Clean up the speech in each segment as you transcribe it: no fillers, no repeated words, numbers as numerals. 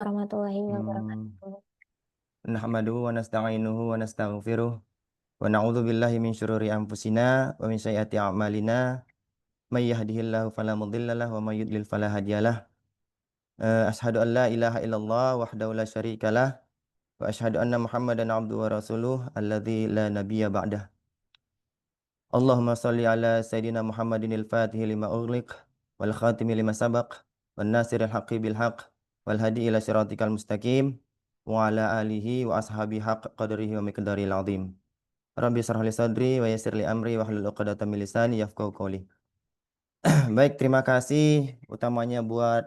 warahmatullahi Hmm, wabarakatuh. Nahmaduhu wa nasta'inuhu wa nastaghfiruh wa na'udzu billahi min syururi anfusina wa min sayyiati a'malina may yahdihillahu fala mudhillalah wa may yudlil fala hadiyalah. Asyhadu an la ilaha illallah wahdahu la syarikalah wa asyhadu anna Muhammadan abduhu wa rasuluh alladzi la nabiyya ba'dah. Allahumma shalli ala sayidina Muhammadin al-Fatihi lima ughliq wal khatimi lima sabaq wan nasiril haqqi bil haqq wal hadi ila siratikal mustaqim wa ala alihi wa ashabi haqq qadrihi wa miqdaril azim. Rabbi shrah li sadri wa yassir li amri wa hlul 'uqdatam min lisani yafqahu qawli. Baik, terima kasih utamanya buat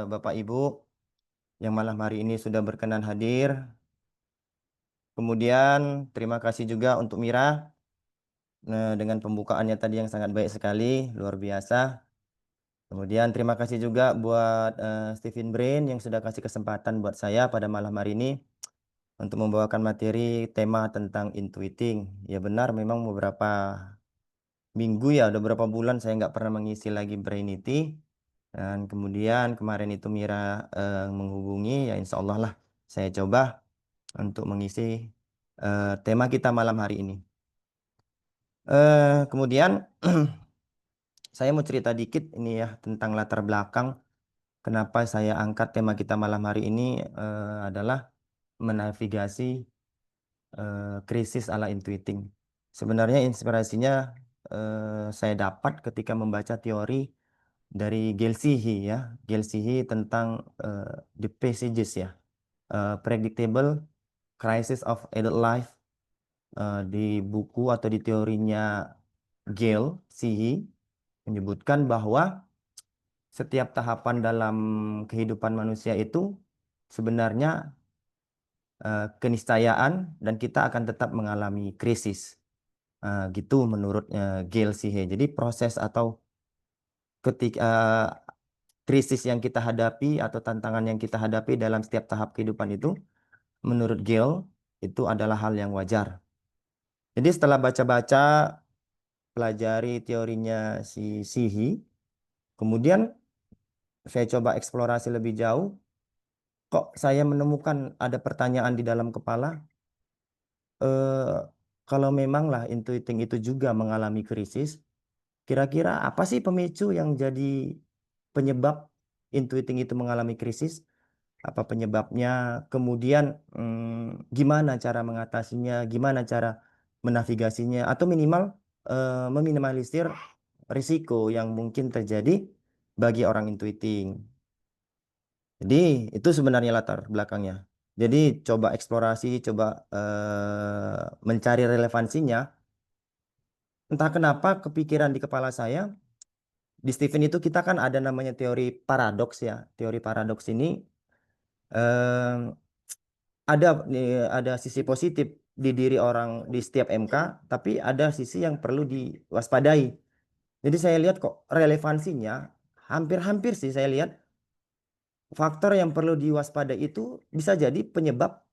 Bapak Ibu yang malam hari ini sudah berkenan hadir. Kemudian terima kasih juga untuk Mira dengan pembukaannya tadi yang sangat baik sekali, luar biasa. Kemudian terima kasih juga buat Stephen Brain yang sudah kasih kesempatan buat saya pada malam hari ini untuk membawakan materi tema tentang intuiting. Ya benar, memang beberapa minggu ya, udah beberapa bulan saya nggak pernah mengisi lagi Brainity. Dan kemudian kemarin itu Mira menghubungi, ya insya Allah lah saya coba untuk mengisi tema kita malam hari ini. Kemudian saya mau cerita dikit ini ya tentang latar belakang kenapa saya angkat tema kita malam hari ini adalah menavigasi krisis ala intuiting. Sebenarnya inspirasinya saya dapat ketika membaca teori dari Gelsihi ya, Gelsihi tentang the passages ya, predictable crisis of adult life di buku atau di teorinya Gelsihi menyebutkan bahwa setiap tahapan dalam kehidupan manusia itu sebenarnya keniscayaan dan kita akan tetap mengalami krisis. Gitu menurut Gail Sihe. Jadi proses atau ketika krisis yang kita hadapi atau tantangan yang kita hadapi dalam setiap tahap kehidupan itu menurut Gail itu adalah hal yang wajar. Jadi setelah baca-baca pelajari teorinya si Sihi, kemudian saya coba eksplorasi lebih jauh, kok saya menemukan ada pertanyaan di dalam kepala, eh, kalau memanglah intuiting itu juga mengalami krisis, kira-kira apa sih pemicu yang jadi penyebab intuiting itu mengalami krisis? Apa penyebabnya? Kemudian gimana cara mengatasinya? Gimana cara menavigasinya? Atau minimal meminimalisir risiko yang mungkin terjadi bagi orang intuiting. Jadi itu sebenarnya latar belakangnya. Jadi coba eksplorasi, coba mencari relevansinya. Entah kenapa kepikiran di kepala saya, di Stephen itu kita kan ada namanya teori paradoks ya. Teori paradoks ini eh, ada sisi positif di diri orang di setiap MK, tapi ada sisi yang perlu diwaspadai. Jadi saya lihat kok relevansinya hampir-hampir sih saya lihat faktor yang perlu diwaspadai itu bisa jadi penyebab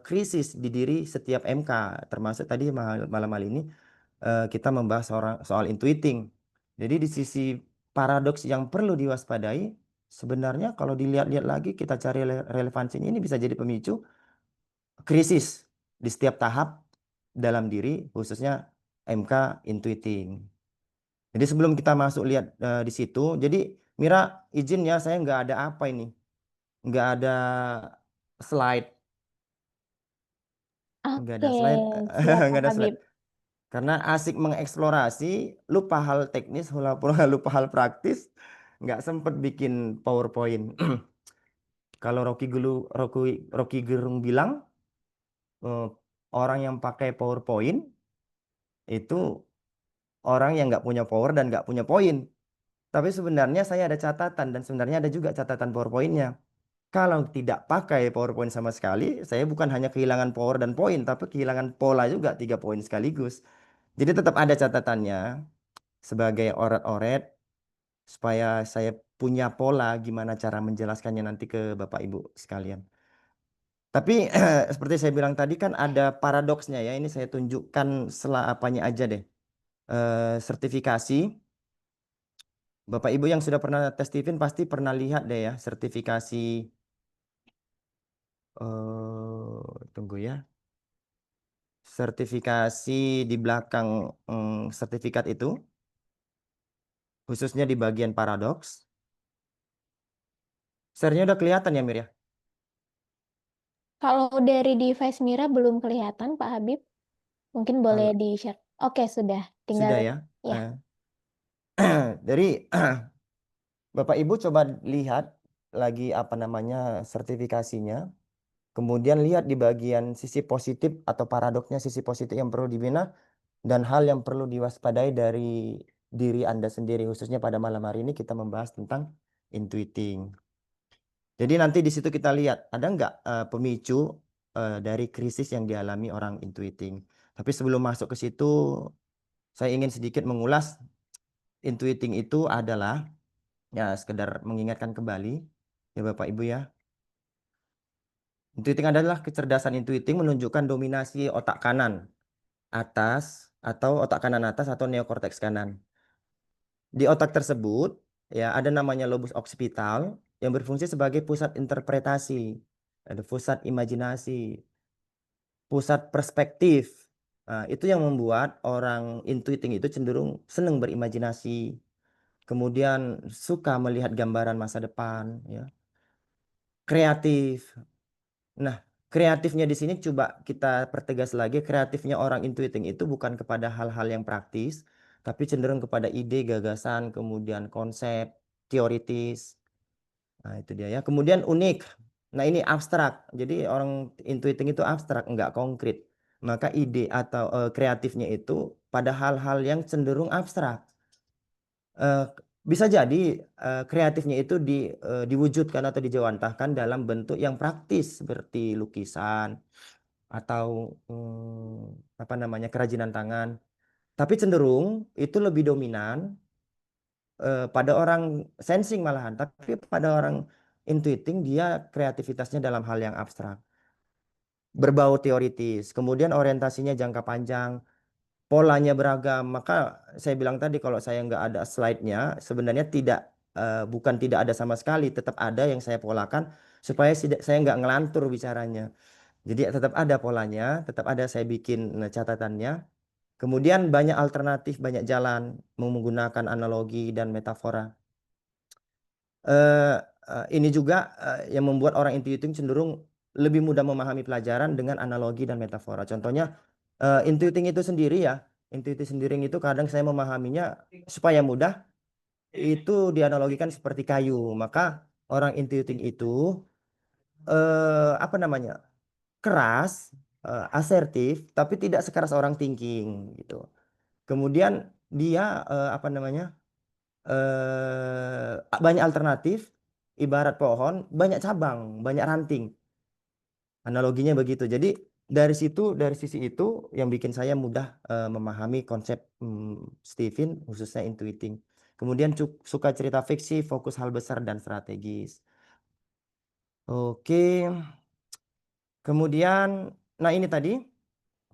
krisis di diri setiap MK, termasuk tadi malam hal ini kita membahas soal intuiting. Jadi di sisi paradoks yang perlu diwaspadai, sebenarnya kalau dilihat-lihat lagi kita cari relevansinya ini bisa jadi pemicu krisis di setiap tahap dalam diri, khususnya MK intuiting. Jadi sebelum kita masuk lihat di situ, jadi Mira izin ya saya nggak ada apa ini, nggak ada slide, nggak Oke, ada slide, silakan nggak ada Habib. slide. Karena asik mengeksplorasi, lupa hal teknis, lupa hal praktis, nggak sempet bikin PowerPoint. Kalau Rocky Gerung bilang, eh, orang yang pakai PowerPoint itu orang yang nggak punya power dan nggak punya poin. Tapi sebenarnya saya ada catatan dan sebenarnya ada juga catatan PowerPoint-nya. Kalau tidak pakai PowerPoint sama sekali, saya bukan hanya kehilangan power dan poin, tapi kehilangan pola juga 3 poin sekaligus. Jadi tetap ada catatannya sebagai oret-oret supaya saya punya pola gimana cara menjelaskannya nanti ke Bapak Ibu sekalian. Tapi seperti saya bilang tadi kan ada paradoksnya ya. Ini saya tunjukkan apanya aja deh. Sertifikasi. Bapak Ibu yang sudah pernah tes Steven pasti pernah lihat deh ya sertifikasi Tunggu ya. Sertifikasi di belakang sertifikat itu, khususnya di bagian paradoks. Share-nya udah kelihatan ya, Mir ya? Kalau dari device Mira belum kelihatan, Pak Habib. Mungkin boleh Kalau di-share. Oke, sudah. Tinggal, sudah ya. ya. Dari Bapak Ibu coba lihat lagi apa namanya sertifikasinya. Kemudian lihat di bagian sisi positif atau paradoksnya sisi positif yang perlu dibina dan hal yang perlu diwaspadai dari diri Anda sendiri. Khususnya pada malam hari ini kita membahas tentang intuiting. Jadi nanti di situ kita lihat ada nggak pemicu dari krisis yang dialami orang intuiting. Tapi sebelum masuk ke situ, saya ingin sedikit mengulas intuiting itu adalah ya sekedar mengingatkan kembali ya Bapak Ibu ya. Intuiting adalah kecerdasan intuiting menunjukkan dominasi otak kanan atas atau otak kanan atas atau neokorteks kanan. Di otak tersebut ya ada namanya lobus occipital yang berfungsi sebagai pusat interpretasi, ada pusat imajinasi, pusat perspektif. Nah, itu yang membuat orang intuiting itu cenderung senang berimajinasi, kemudian suka melihat gambaran masa depan, ya, kreatif. Nah, kreatifnya di sini coba kita pertegas lagi, kreatifnya orang intuiting itu bukan kepada hal-hal yang praktis, tapi cenderung kepada ide, gagasan, kemudian konsep, teoritis. Nah, itu dia ya. Kemudian unik. Nah, ini abstrak. Jadi orang intuiting itu abstrak, enggak konkret. Maka ide atau kreatifnya itu pada hal-hal yang cenderung abstrak. Eh, Bisa jadi kreatifnya itu diwujudkan atau dijawantahkan dalam bentuk yang praktis seperti lukisan atau apa namanya kerajinan tangan. Tapi cenderung itu lebih dominan pada orang sensing malahan, tapi pada orang intuiting dia kreativitasnya dalam hal yang abstrak, berbau teoritis, kemudian orientasinya jangka panjang, polanya beragam. Maka saya bilang tadi kalau saya nggak ada slide-nya, sebenarnya tidak bukan tidak ada sama sekali, tetap ada yang saya polakan supaya saya nggak ngelantur bicaranya. Jadi tetap ada polanya, tetap ada saya bikin catatannya. Kemudian banyak alternatif, banyak jalan menggunakan analogi dan metafora. eh, ini juga yang membuat orang intuiting cenderung lebih mudah memahami pelajaran dengan analogi dan metafora. Contohnya, intuiting itu sendiri ya, intuiting sendiri itu kadang saya memahaminya supaya mudah, itu dianalogikan seperti kayu. Maka orang intuiting itu apa namanya keras, asertif, tapi tidak sekeras orang thinking gitu. Kemudian dia apa namanya banyak alternatif, ibarat pohon, banyak cabang, banyak ranting. Analoginya begitu. Jadi dari situ, dari sisi itu yang bikin saya mudah memahami konsep Stephen, khususnya intuiting. Kemudian suka cerita fiksi, fokus hal besar dan strategis. Oke, kemudian, nah ini tadi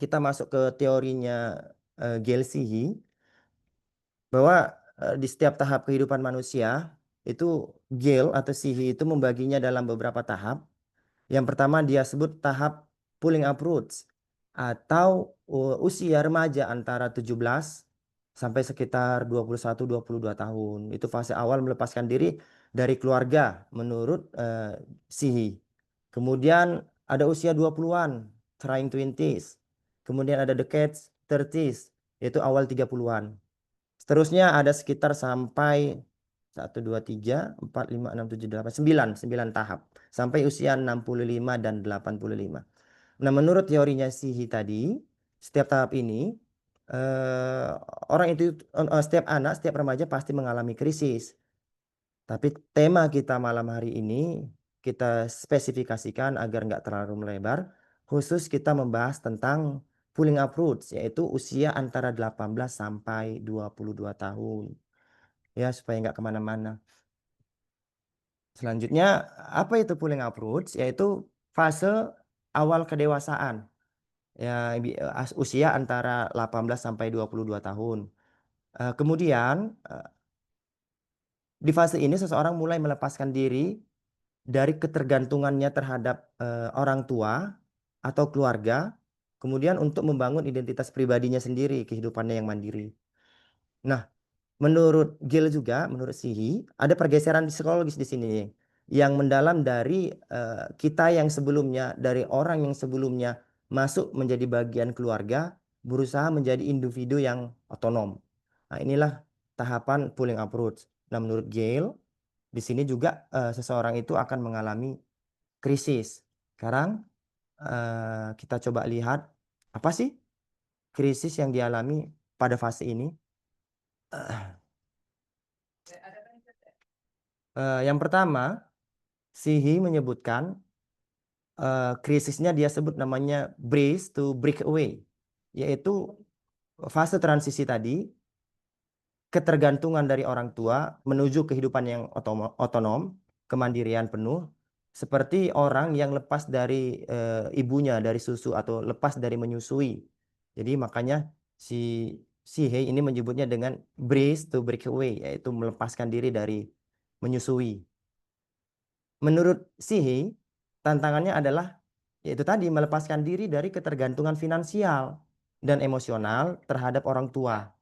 kita masuk ke teorinya Gelsihi, bahwa di setiap tahap kehidupan manusia itu Gale atau Sihi itu membaginya dalam beberapa tahap. Yang pertama dia sebut tahap pulling up roots atau usia remaja antara 17 sampai sekitar 21-22 tahun. Itu fase awal melepaskan diri dari keluarga menurut Sihi. Kemudian ada usia 20-an, trying 20s. Kemudian ada decades 30s, yaitu awal 30-an. Seterusnya ada sekitar sampai 1, 2, 3, 4, 5, 6, 7, 8, 9 tahap. Sampai usia 65 dan 85. Nah, menurut teorinya Sihi tadi, setiap tahap ini, eh, orang itu, setiap anak, setiap remaja pasti mengalami krisis. Tapi tema kita malam hari ini, kita spesifikasikan agar nggak terlalu melebar. Khusus kita membahas tentang pulling up roots, yaitu usia antara 18 sampai 22 tahun. Ya, supaya nggak kemana-mana. Selanjutnya, apa itu pulling up roots? Yaitu fase awal kedewasaan. Ya, usia antara 18 sampai 22 tahun. Kemudian, di fase ini seseorang mulai melepaskan diri dari ketergantungannya terhadap orang tua atau keluarga, kemudian untuk membangun identitas pribadinya sendiri, kehidupannya yang mandiri. Nah, menurut Gill juga, menurut Sihi, ada pergeseran psikologis di sini yang mendalam dari kita yang sebelumnya, dari orang yang sebelumnya masuk menjadi bagian keluarga, berusaha menjadi individu yang otonom. Nah, inilah tahapan pulling approach. Nah, menurut Gill, di sini juga seseorang itu akan mengalami krisis. Sekarang kita coba lihat apa sih krisis yang dialami pada fase ini. Yang pertama, Sihi menyebutkan krisisnya dia sebut namanya brace to break away, yaitu fase transisi tadi, ketergantungan dari orang tua menuju kehidupan yang otonom, kemandirian penuh, seperti orang yang lepas dari ibunya, dari susu atau lepas dari menyusui. Jadi makanya si Hei ini menyebutnya dengan brace to break away, yaitu melepaskan diri dari menyusui. Menurut Sihi, tantangannya adalah yaitu tadi melepaskan diri dari ketergantungan finansial dan emosional terhadap orang tua.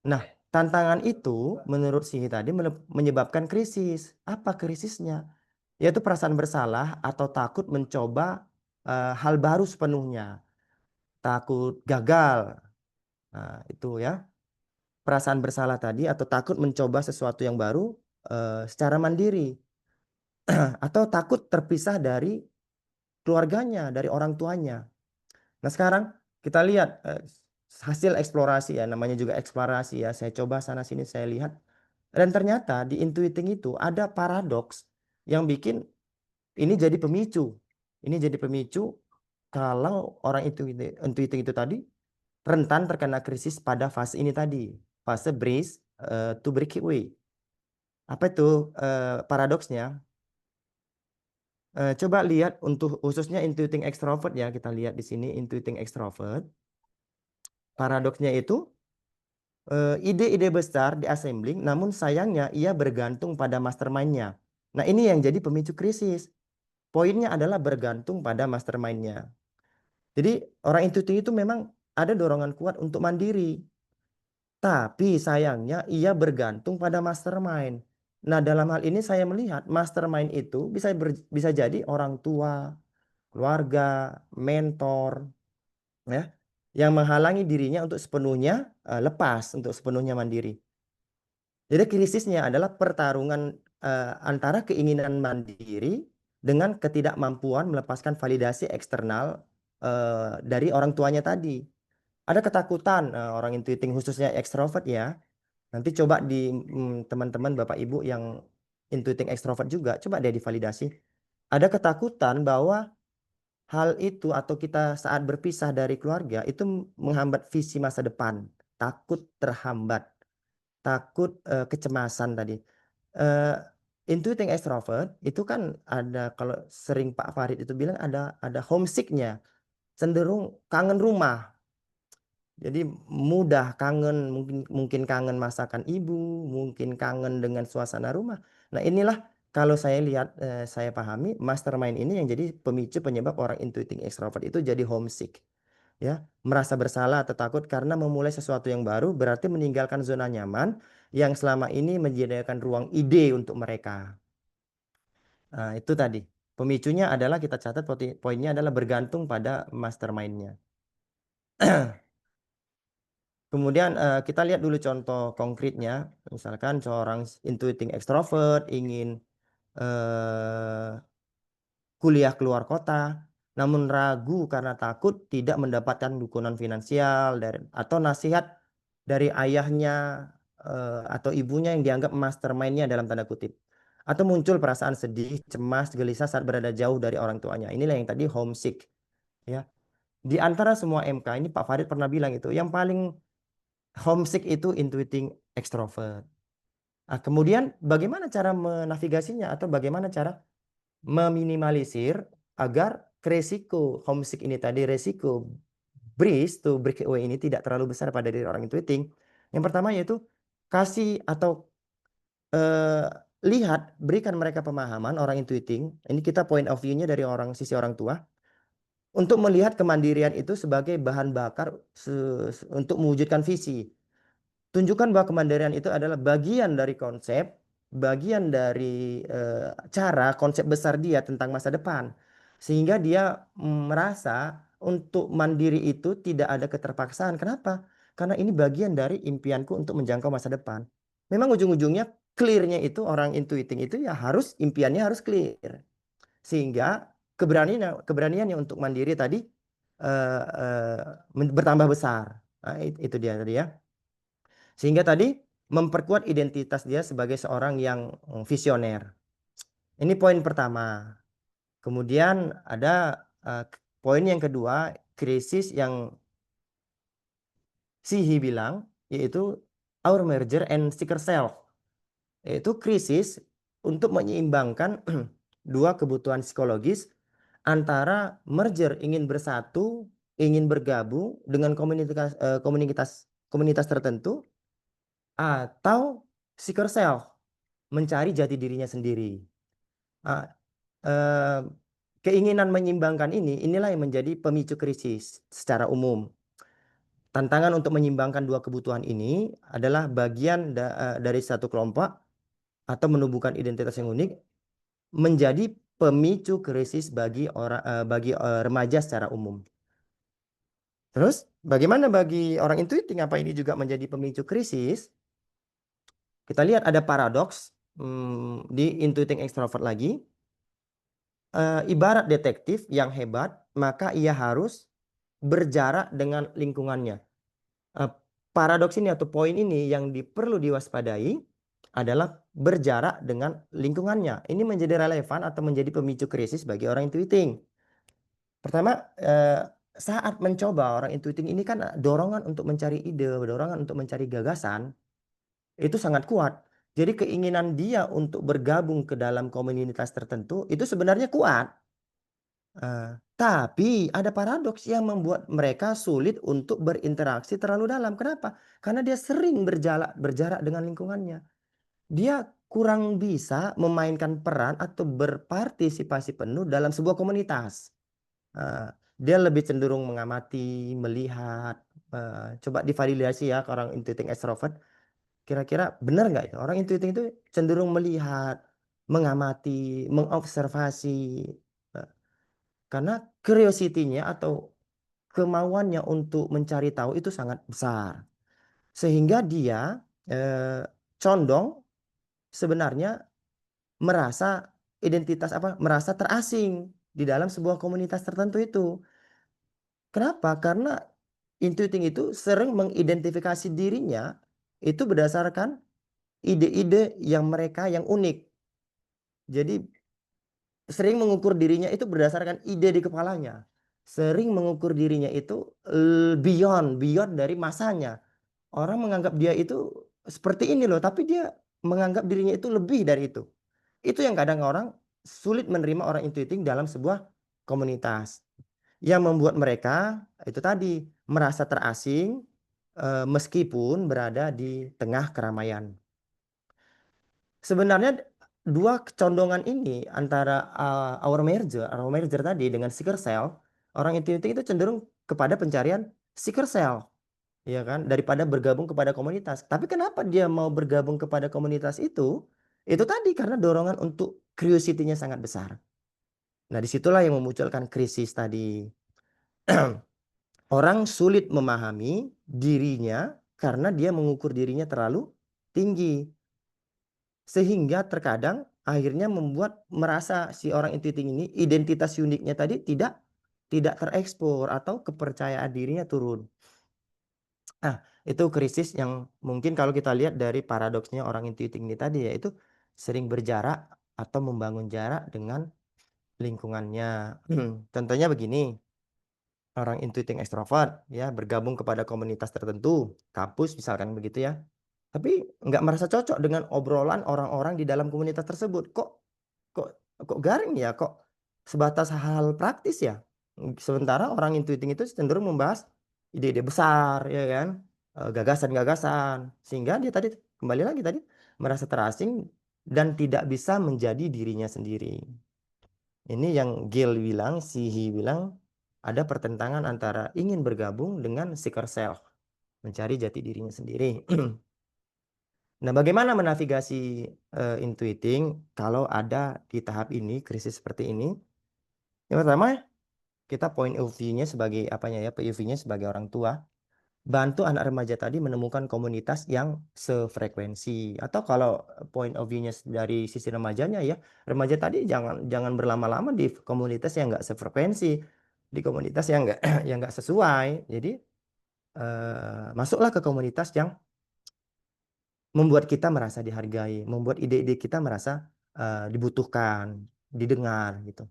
Nah, tantangan itu menurut Sihi tadi menyebabkan krisis. Apa krisisnya? Yaitu perasaan bersalah atau takut mencoba hal baru sepenuhnya. Takut gagal. Nah, itu ya. Perasaan bersalah tadi atau takut mencoba sesuatu yang baru secara mandiri. Atau takut terpisah dari keluarganya, dari orang tuanya. Nah, sekarang kita lihat hasil eksplorasi ya, namanya juga eksplorasi ya. Saya coba sana sini saya lihat. Dan ternyata di intuiting itu ada paradoks yang bikin ini jadi pemicu. Ini jadi pemicu kalau orang intuiting itu tadi rentan terkena krisis pada fase ini tadi. Fase brace to break away. Apa itu paradoksnya? Coba lihat untuk khususnya intuiting extrovert ya, kita lihat di sini intuiting extrovert. Paradoksnya itu ide-ide besar di assembling, namun sayangnya ia bergantung pada mastermind-nya. Nah, ini yang jadi pemicu krisis. Poinnya adalah bergantung pada mastermind-nya. Jadi orang intuiting itu memang ada dorongan kuat untuk mandiri, tapi sayangnya ia bergantung pada mastermind. Nah, dalam hal ini saya melihat mastermind itu bisa jadi orang tua, keluarga, mentor, ya, yang menghalangi dirinya untuk sepenuhnya lepas, untuk sepenuhnya mandiri. Jadi krisisnya adalah pertarungan antara keinginan mandiri dengan ketidakmampuan melepaskan validasi eksternal dari orang tuanya tadi. Ada ketakutan orang intuiting khususnya ekstrovert ya. Nanti coba di teman-teman Bapak Ibu yang intuiting ekstrovert juga coba deh divalidasi. Ada ketakutan bahwa hal itu atau kita saat berpisah dari keluarga itu menghambat visi masa depan, takut terhambat, takut kecemasan tadi. Eh, Intuiting extrovert itu kan ada kalau sering Pak Farid itu bilang ada homesicknya, cenderung kangen rumah. Jadi mudah kangen, mungkin mungkin kangen masakan ibu, mungkin kangen dengan suasana rumah. Nah, inilah kalau saya lihat saya pahami mastermind ini yang jadi pemicu penyebab orang intuiting extrovert itu jadi homesick. Ya, merasa bersalah atau takut karena memulai sesuatu yang baru berarti meninggalkan zona nyaman yang selama ini menyediakan ruang ide untuk mereka. Nah, itu tadi. Pemicunya adalah kita catat poinnya adalah bergantung pada mastermind-nya. Kemudian kita lihat dulu contoh konkretnya. Misalkan seorang intuiting extrovert ingin eh, kuliah keluar kota, namun ragu karena takut tidak mendapatkan dukungan finansial atau nasihat dari ayahnya atau ibunya yang dianggap mastermind-nya dalam tanda kutip. Atau muncul perasaan sedih, cemas, gelisah saat berada jauh dari orang tuanya. Inilah yang tadi homesick. Ya. Di antara semua MK ini Pak Farid pernah bilang itu, yang paling homesick itu intuiting extrovert. Nah, kemudian bagaimana cara menavigasinya atau bagaimana cara meminimalisir agar resiko homesick ini tadi, resiko breeze to breakaway ini tidak terlalu besar pada diri orang intuiting. Yang pertama yaitu kasih atau eh, berikan mereka pemahaman orang intuiting. Ini kita point of view-nya dari sisi orang tua untuk melihat kemandirian itu sebagai bahan bakar untuk mewujudkan visi. Tunjukkan bahwa kemandirian itu adalah bagian dari konsep, bagian dari cara konsep besar dia tentang masa depan. Sehingga dia merasa untuk mandiri itu tidak ada keterpaksaan. Kenapa? Karena ini bagian dari impianku untuk menjangkau masa depan. Memang ujung-ujungnya clear-nya itu orang intuiting itu ya harus impiannya harus clear. Sehingga keberaniannya untuk mandiri tadi bertambah besar. Nah, itu dia tadi ya. Sehingga tadi memperkuat identitas dia sebagai seorang yang visioner. Ini poin pertama. Kemudian ada poin yang kedua, krisis yang Sihi bilang, yaitu our merger and seeker self. Yaitu krisis untuk menyeimbangkan dua kebutuhan psikologis antara merger ingin bersatu, ingin bergabung dengan komunitas tertentu, atau seeker self, mencari jati dirinya sendiri. Ah, eh, Keinginan menyimbangkan inilah yang menjadi pemicu krisis secara umum. Tantangan untuk menyimbangkan dua kebutuhan ini adalah bagian dari satu kelompok atau menumbuhkan identitas yang unik menjadi pemicu krisis bagi remaja secara umum. Terus bagaimana bagi orang intuiting, apa ini juga menjadi pemicu krisis? Kita lihat ada paradoks di intuiting extrovert lagi. Ibarat detektif yang hebat, maka ia harus berjarak dengan lingkungannya. Eh, Paradoks ini atau poin ini yang perlu diwaspadai adalah berjarak dengan lingkungannya. Ini menjadi relevan atau menjadi pemicu krisis bagi orang intuiting. Pertama, saat mencoba orang intuiting ini kan dorongan untuk mencari ide, dorongan untuk mencari gagasan, itu sangat kuat. Jadi keinginan dia untuk bergabung ke dalam komunitas tertentu itu sebenarnya kuat. Tapi ada paradoks yang membuat mereka sulit untuk berinteraksi terlalu dalam. Kenapa? Karena dia sering berjarak dengan lingkungannya. Dia kurang bisa memainkan peran atau berpartisipasi penuh dalam sebuah komunitas. Dia lebih cenderung mengamati, melihat. Coba divalidasi ya ke orang intuiting extrovert. Kira-kira benar nggak itu? Orang intuiting itu cenderung melihat, mengamati, mengobservasi. Eh, Karena curiosity-nya atau kemauannya untuk mencari tahu itu sangat besar. Sehingga dia condong sebenarnya merasa merasa terasing di dalam sebuah komunitas tertentu itu. Kenapa? Karena intuiting itu sering mengidentifikasi dirinya itu berdasarkan ide-ide yang mereka yang unik. Jadi sering mengukur dirinya itu berdasarkan ide di kepalanya. Sering mengukur dirinya itu beyond dari masanya. Orang menganggap dia itu seperti ini loh, tapi dia menganggap dirinya itu lebih dari itu. Itu yang kadang orang sulit menerima orang intuiting dalam sebuah komunitas. Yang membuat mereka itu tadi merasa terasing meskipun berada di tengah keramaian. Sebenarnya dua kecondongan ini antara our merger tadi dengan seeker self, orang intuiting itu cenderung kepada pencarian seeker self, ya kan, daripada bergabung kepada komunitas. Tapi kenapa dia mau bergabung kepada komunitas itu? Itu tadi karena dorongan untuk curiosity-nya sangat besar. Nah, disitulah yang memunculkan krisis tadi. Orang sulit memahami dirinya karena dia mengukur dirinya terlalu tinggi. Sehingga terkadang akhirnya membuat merasa si orang intuiting ini identitas uniknya tadi tidak terekspor atau kepercayaan dirinya turun. Nah, itu krisis yang mungkin kalau kita lihat dari paradoksnya orang intuiting ini tadi, yaitu sering berjarak atau membangun jarak dengan lingkungannya. Contohnya begini, orang intuiting extrovert ya bergabung kepada komunitas tertentu, kampus misalkan begitu ya. Tapi nggak merasa cocok dengan obrolan orang-orang di dalam komunitas tersebut. Kok kok garing ya? Kok sebatas hal-hal praktis ya? Sementara orang intuiting itu cenderung membahas ide-ide besar, ya kan? Gagasan-gagasan. Sehingga dia tadi kembali lagi tadi merasa terasing dan tidak bisa menjadi dirinya sendiri. Ini yang Gil bilang, Sihi bilang, ada pertentangan antara ingin bergabung dengan seeker self, mencari jati dirinya sendiri. Nah, bagaimana menavigasi intuiting kalau ada di tahap ini, krisis seperti ini? Yang pertama, kita point of view-nya sebagai apanya ya, POV-nya sebagai orang tua. Bantu anak remaja tadi menemukan komunitas yang sefrekuensi. Atau kalau point of view-nya dari sisi remajanya ya, remaja tadi jangan jangan berlama-lama di komunitas yang nggak sefrekuensi, di komunitas yang nggak yang nggak sesuai. Jadi masuklah ke komunitas yang membuat kita merasa dihargai, membuat ide-ide kita merasa dibutuhkan, didengar gitu.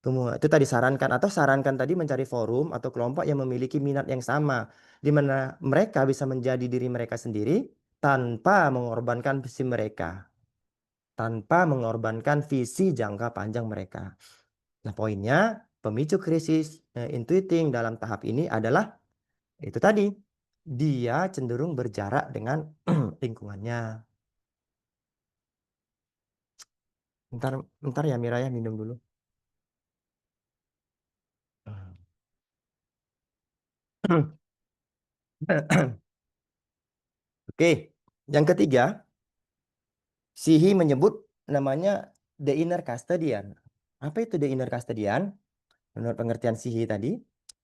Itu tadi sarankan atau sarankan tadi mencari forum atau kelompok yang memiliki minat yang sama, di mana mereka bisa menjadi diri mereka sendiri tanpa mengorbankan visi mereka, tanpa mengorbankan visi jangka panjang mereka. Nah, poinnya pemicu krisis intuiting dalam tahap ini adalah itu tadi, dia cenderung berjarak dengan lingkungannya. Bentar, bentar ya Mira ya, minum dulu. Oke, yang ketiga, Sihi menyebut namanya the inner custodian. Apa itu the inner custodian? Menurut pengertian Sihi tadi,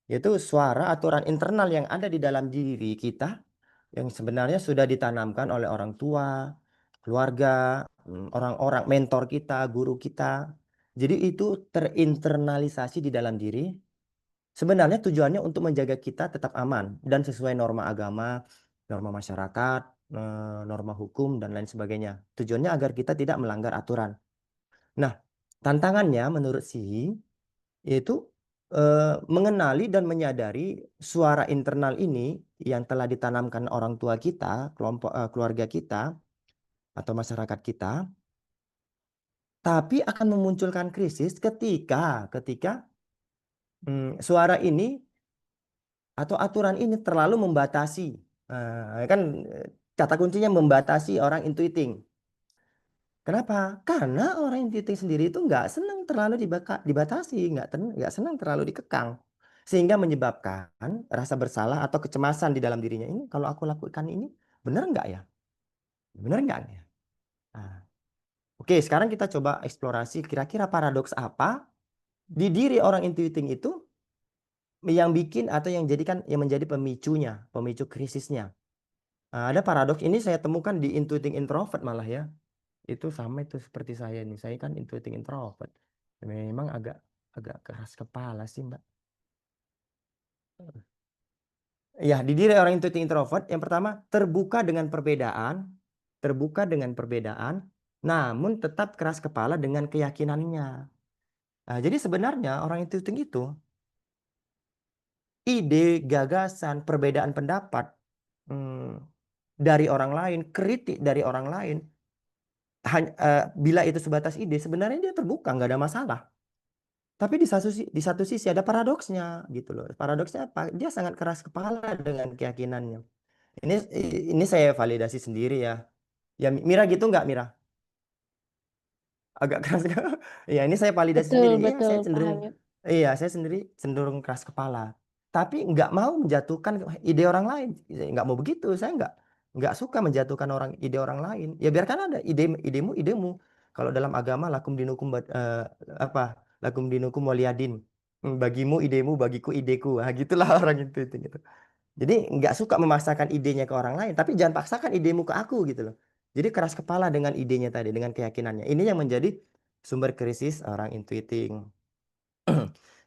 yaitu suara aturan internal yang ada di dalam diri kita yang sebenarnya sudah ditanamkan oleh orang tua, keluarga, orang-orang mentor kita, guru kita. Jadi itu terinternalisasi di dalam diri. Sebenarnya tujuannya untuk menjaga kita tetap aman dan sesuai norma agama, norma masyarakat, norma hukum, dan lain sebagainya. Tujuannya agar kita tidak melanggar aturan. Nah, tantangannya menurut Sihi yaitu mengenali dan menyadari suara internal ini yang telah ditanamkan orang tua kita, keluarga kita, atau masyarakat kita, tapi akan memunculkan krisis ketika suara ini atau aturan ini terlalu membatasi. Kan kata kuncinya membatasi orang intuiting. Kenapa? Karena orang intuiting sendiri itu nggak senang terlalu dibatasi, nggak senang terlalu dikekang, sehingga menyebabkan rasa bersalah atau kecemasan di dalam dirinya. Ini kalau aku lakukan ini benar nggak ya? Benar nggak ya? Nah, oke, sekarang kita coba eksplorasi kira-kira paradoks apa di diri orang intuiting itu yang bikin atau yang menjadi pemicunya, pemicu krisisnya. Ada paradoks ini saya temukan di intuiting introvert malah ya. Itu sama itu seperti saya nih. Saya kan intuiting introvert. Memang agak agak keras kepala sih, Mbak. Ya, di diri orang intuiting introvert yang pertama terbuka dengan perbedaan, namun tetap keras kepala dengan keyakinannya. Nah, jadi sebenarnya orang intuiting itu ide, gagasan, perbedaan pendapat hmm, dari orang lain, kritik dari orang lain, bila itu sebatas ide, sebenarnya dia terbuka, nggak ada masalah. Tapi di satu sisi ada paradoksnya gitu loh. Paradoksnya apa? Dia sangat keras kepala dengan keyakinannya. Ini ini saya validasi sendiri ya. Ya Mira gitu nggak Mira? Agak keras. Ya ini saya validasi Betul, sendiri. Iya betul, saya Pak cenderung, Habib. iya saya sendiri cenderung keras kepala. Tapi nggak mau menjatuhkan ide orang lain. Nggak mau begitu. Saya nggak suka menjatuhkan ide orang lain. Ya biarkan ada idemu idemu. Kalau dalam agama apa? Lakum dinukum waliyadin. Bagimu idemu, bagiku ideku. Nah, gitulah orang itu gitu. Jadi nggak suka memaksakan idenya ke orang lain, tapi jangan paksakan idemu ke aku gitu loh. Jadi keras kepala dengan idenya tadi, dengan keyakinannya. Ini yang menjadi sumber krisis orang intuiting.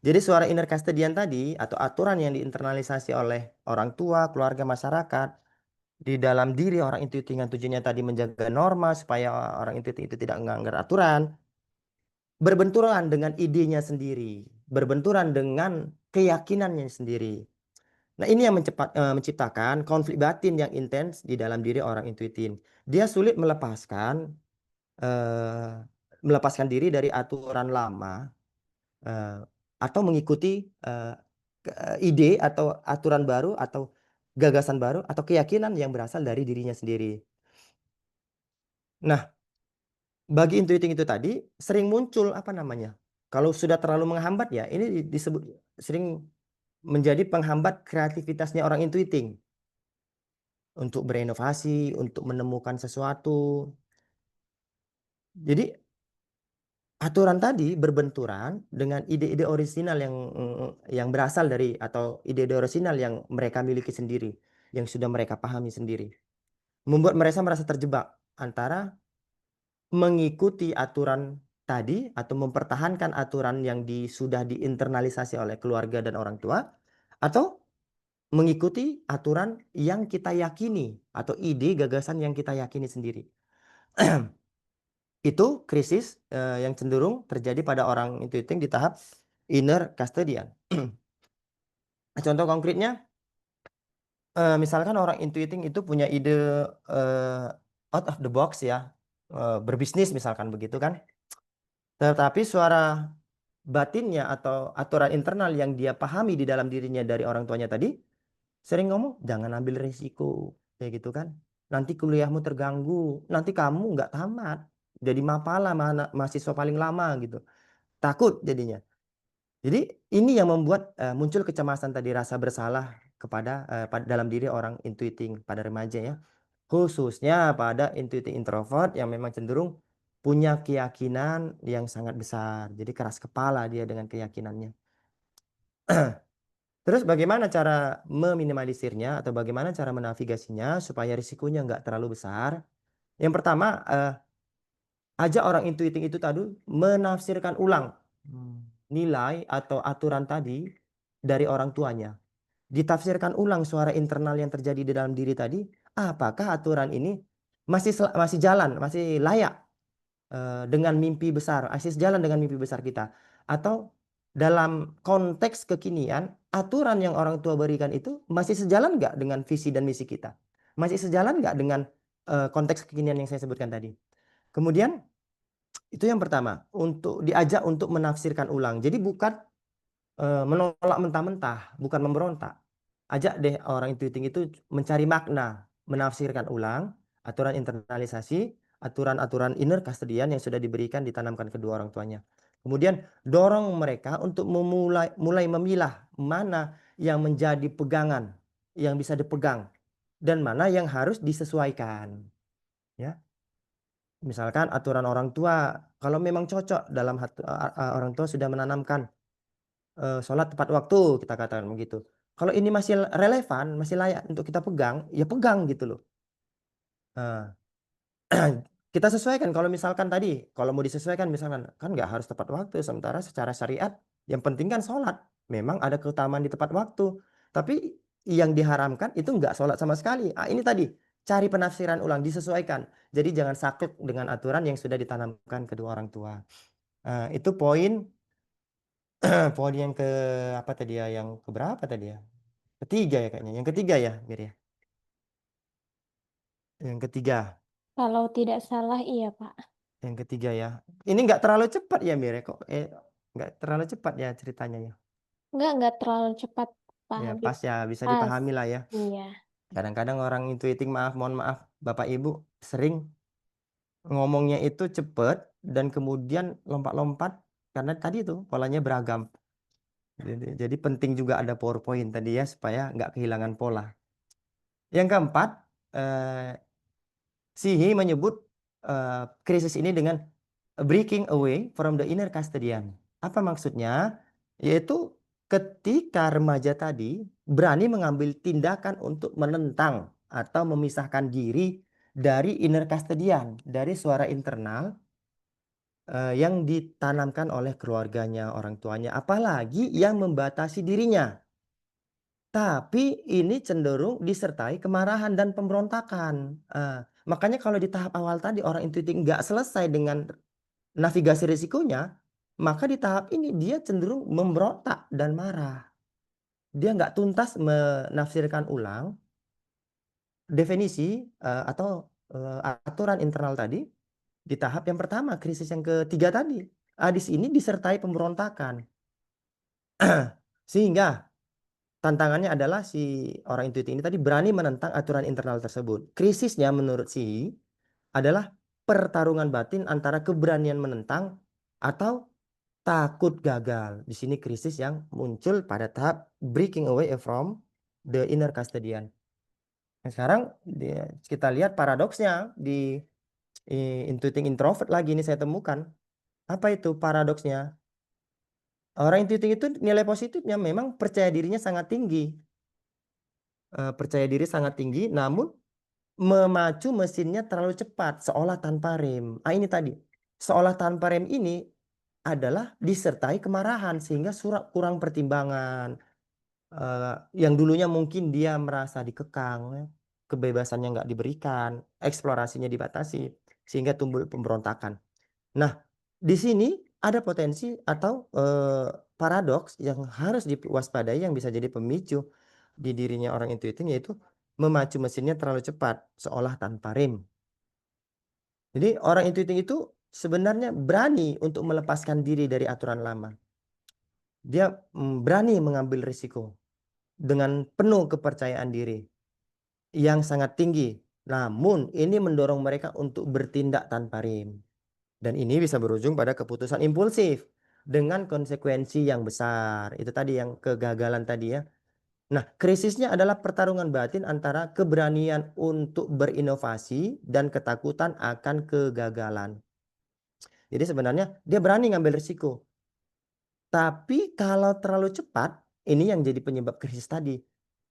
Jadi suara inner custodian tadi atau aturan yang diinternalisasi oleh orang tua, keluarga, masyarakat di dalam diri orang intuiting yang tujuannya tadi menjaga norma supaya orang intuiting itu tidak melanggar aturan, berbenturan dengan idenya sendiri, berbenturan dengan keyakinannya sendiri. Nah, ini yang menciptakan konflik batin yang intens di dalam diri orang intuitif. Dia sulit eh, melepaskan diri dari aturan lama eh, atau mengikuti ide atau aturan baru atau gagasan baru atau keyakinan yang berasal dari dirinya sendiri. Nah, bagi intuiting itu tadi sering muncul apa namanya? Kalau sudah terlalu menghambat ya, ini disebut sering menjadi penghambat kreativitasnya orang intuiting untuk berinovasi, untuk menemukan sesuatu. Jadi aturan tadi berbenturan dengan ide-ide orisinal yang berasal dari atau ide-ide orisinal yang mereka miliki sendiri, yang sudah mereka pahami sendiri. Membuat mereka merasa terjebak antara mengikuti aturan tadi atau mempertahankan aturan yang sudah diinternalisasi oleh keluarga dan orang tua, atau mengikuti aturan yang kita yakini atau ide gagasan yang kita yakini sendiri. Itu krisis yang cenderung terjadi pada orang intuiting di tahap inner custodian. Contoh konkretnya, misalkan orang intuiting itu punya ide out of the box ya, berbisnis misalkan begitu kan. Tetapi suara batinnya atau aturan internal yang dia pahami di dalam dirinya dari orang tuanya tadi sering ngomong, jangan ambil risiko kayak gitu kan. Nanti kuliahmu terganggu, nanti kamu nggak tamat, jadi mapala mahasiswa paling lama gitu. Takut jadinya. Jadi ini yang membuat muncul kecemasan tadi, rasa bersalah kepada dalam diri orang intuiting pada remaja ya. Khususnya pada intuiting introvert yang memang cenderung punya keyakinan yang sangat besar. Jadi keras kepala dia dengan keyakinannya. Terus bagaimana cara meminimalisirnya atau bagaimana cara menavigasinya supaya risikonya nggak terlalu besar? Yang pertama, ajak orang intuiting itu tadi menafsirkan ulang nilai atau aturan tadi dari orang tuanya. Ditafsirkan ulang suara internal yang terjadi di dalam diri tadi, apakah aturan ini masih jalan, masih layak dengan mimpi besar, masih sejalan dengan mimpi besar kita, atau dalam konteks kekinian aturan yang orang tua berikan itu masih sejalan nggak dengan visi dan misi kita, masih sejalan nggak dengan konteks kekinian yang saya sebutkan tadi. Kemudian itu yang pertama, untuk diajak untuk menafsirkan ulang. Jadi bukan menolak mentah-mentah, bukan memberontak. Ajak deh orang intuiting itu mencari makna, menafsirkan ulang aturan internalisasi, aturan-aturan inner custodian yang sudah diberikan, ditanamkan kedua orang tuanya. Kemudian dorong mereka untuk mulai memilah mana yang menjadi pegangan, yang bisa dipegang, dan mana yang harus disesuaikan. Ya, misalkan aturan orang tua, kalau memang cocok dalam orang tua sudah menanamkan sholat tepat waktu, kita katakan begitu. Kalau ini masih relevan, masih layak untuk kita pegang, ya pegang gitu loh. Nah, kita sesuaikan. Kalau misalkan tadi, kalau mau disesuaikan misalkan, kan nggak harus tepat waktu. Sementara secara syariat, yang penting kan sholat. Memang ada keutamaan di tepat waktu. Tapi yang diharamkan itu nggak sholat sama sekali. Ini tadi, cari penafsiran ulang, disesuaikan. Jadi jangan saklek dengan aturan yang sudah ditanamkan kedua orang tua. Itu poin poin yang ke apa tadi ya? Yang keberapa tadi ya? Ketiga ya kayaknya. Yang ketiga ya, Mir ya. Yang ketiga. Kalau tidak salah, iya, Pak. Yang ketiga ya. Ini nggak terlalu cepat ya, Mir ya? Kok nggak terlalu cepat ya ceritanya ya. Nggak terlalu cepat, Pak Ya Habib. pas ya, bisa Pas. dipahami lah ya. Iya. Kadang-kadang orang intuiting, mohon maaf Bapak Ibu, sering ngomongnya itu cepet dan kemudian lompat-lompat karena tadi itu polanya beragam. Jadi penting juga ada PowerPoint tadi ya supaya nggak kehilangan pola. Yang keempat, eh, Sihi menyebut krisis ini dengan breaking away from the inner custodian. Apa maksudnya? Yaitu ketika remaja tadi berani mengambil tindakan untuk menentang atau memisahkan diri dari inner custodian, dari suara internal yang ditanamkan oleh keluarganya, orang tuanya, apalagi yang membatasi dirinya. Tapi ini cenderung disertai kemarahan dan pemberontakan. Makanya kalau di tahap awal tadi orang intuitif nggak selesai dengan navigasi risikonya, maka di tahap ini dia cenderung memberontak dan marah. Dia nggak tuntas menafsirkan ulang definisi atau aturan internal tadi di tahap yang pertama, krisis yang ketiga tadi. Di sini disertai pemberontakan. Sehingga tantangannya adalah si orang intuitif ini tadi berani menentang aturan internal tersebut. Krisisnya menurut si adalah pertarungan batin antara keberanian menentang atau takut gagal. Di sini krisis yang muncul pada tahap breaking away from the inner custodian. Nah, sekarang kita lihat paradoksnya di intuiting introvert lagi ini saya temukan. Apa itu paradoksnya? Orang intuiting itu nilai positifnya memang percaya dirinya sangat tinggi. Percaya diri sangat tinggi, namun memacu mesinnya terlalu cepat, seolah tanpa rem. Ini tadi, seolah tanpa rem ini adalah disertai kemarahan sehingga kurang pertimbangan. Yang dulunya mungkin dia merasa dikekang, ya, kebebasannya nggak diberikan, eksplorasinya dibatasi, sehingga tumbuh pemberontakan. Nah, di sini ada potensi atau paradoks yang harus diwaspadai yang bisa jadi pemicu di dirinya orang intuiting, yaitu memacu mesinnya terlalu cepat, seolah tanpa rem. Jadi orang intuiting itu sebenarnya berani untuk melepaskan diri dari aturan lama. Dia berani mengambil risiko dengan penuh kepercayaan diri yang sangat tinggi. Namun ini mendorong mereka untuk bertindak tanpa rem. Dan ini bisa berujung pada keputusan impulsif dengan konsekuensi yang besar. Itu tadi yang kegagalan tadi ya. Nah, krisisnya adalah pertarungan batin antara keberanian untuk berinovasi dan ketakutan akan kegagalan. Jadi sebenarnya dia berani ngambil risiko. Tapi kalau terlalu cepat, ini yang jadi penyebab krisis tadi.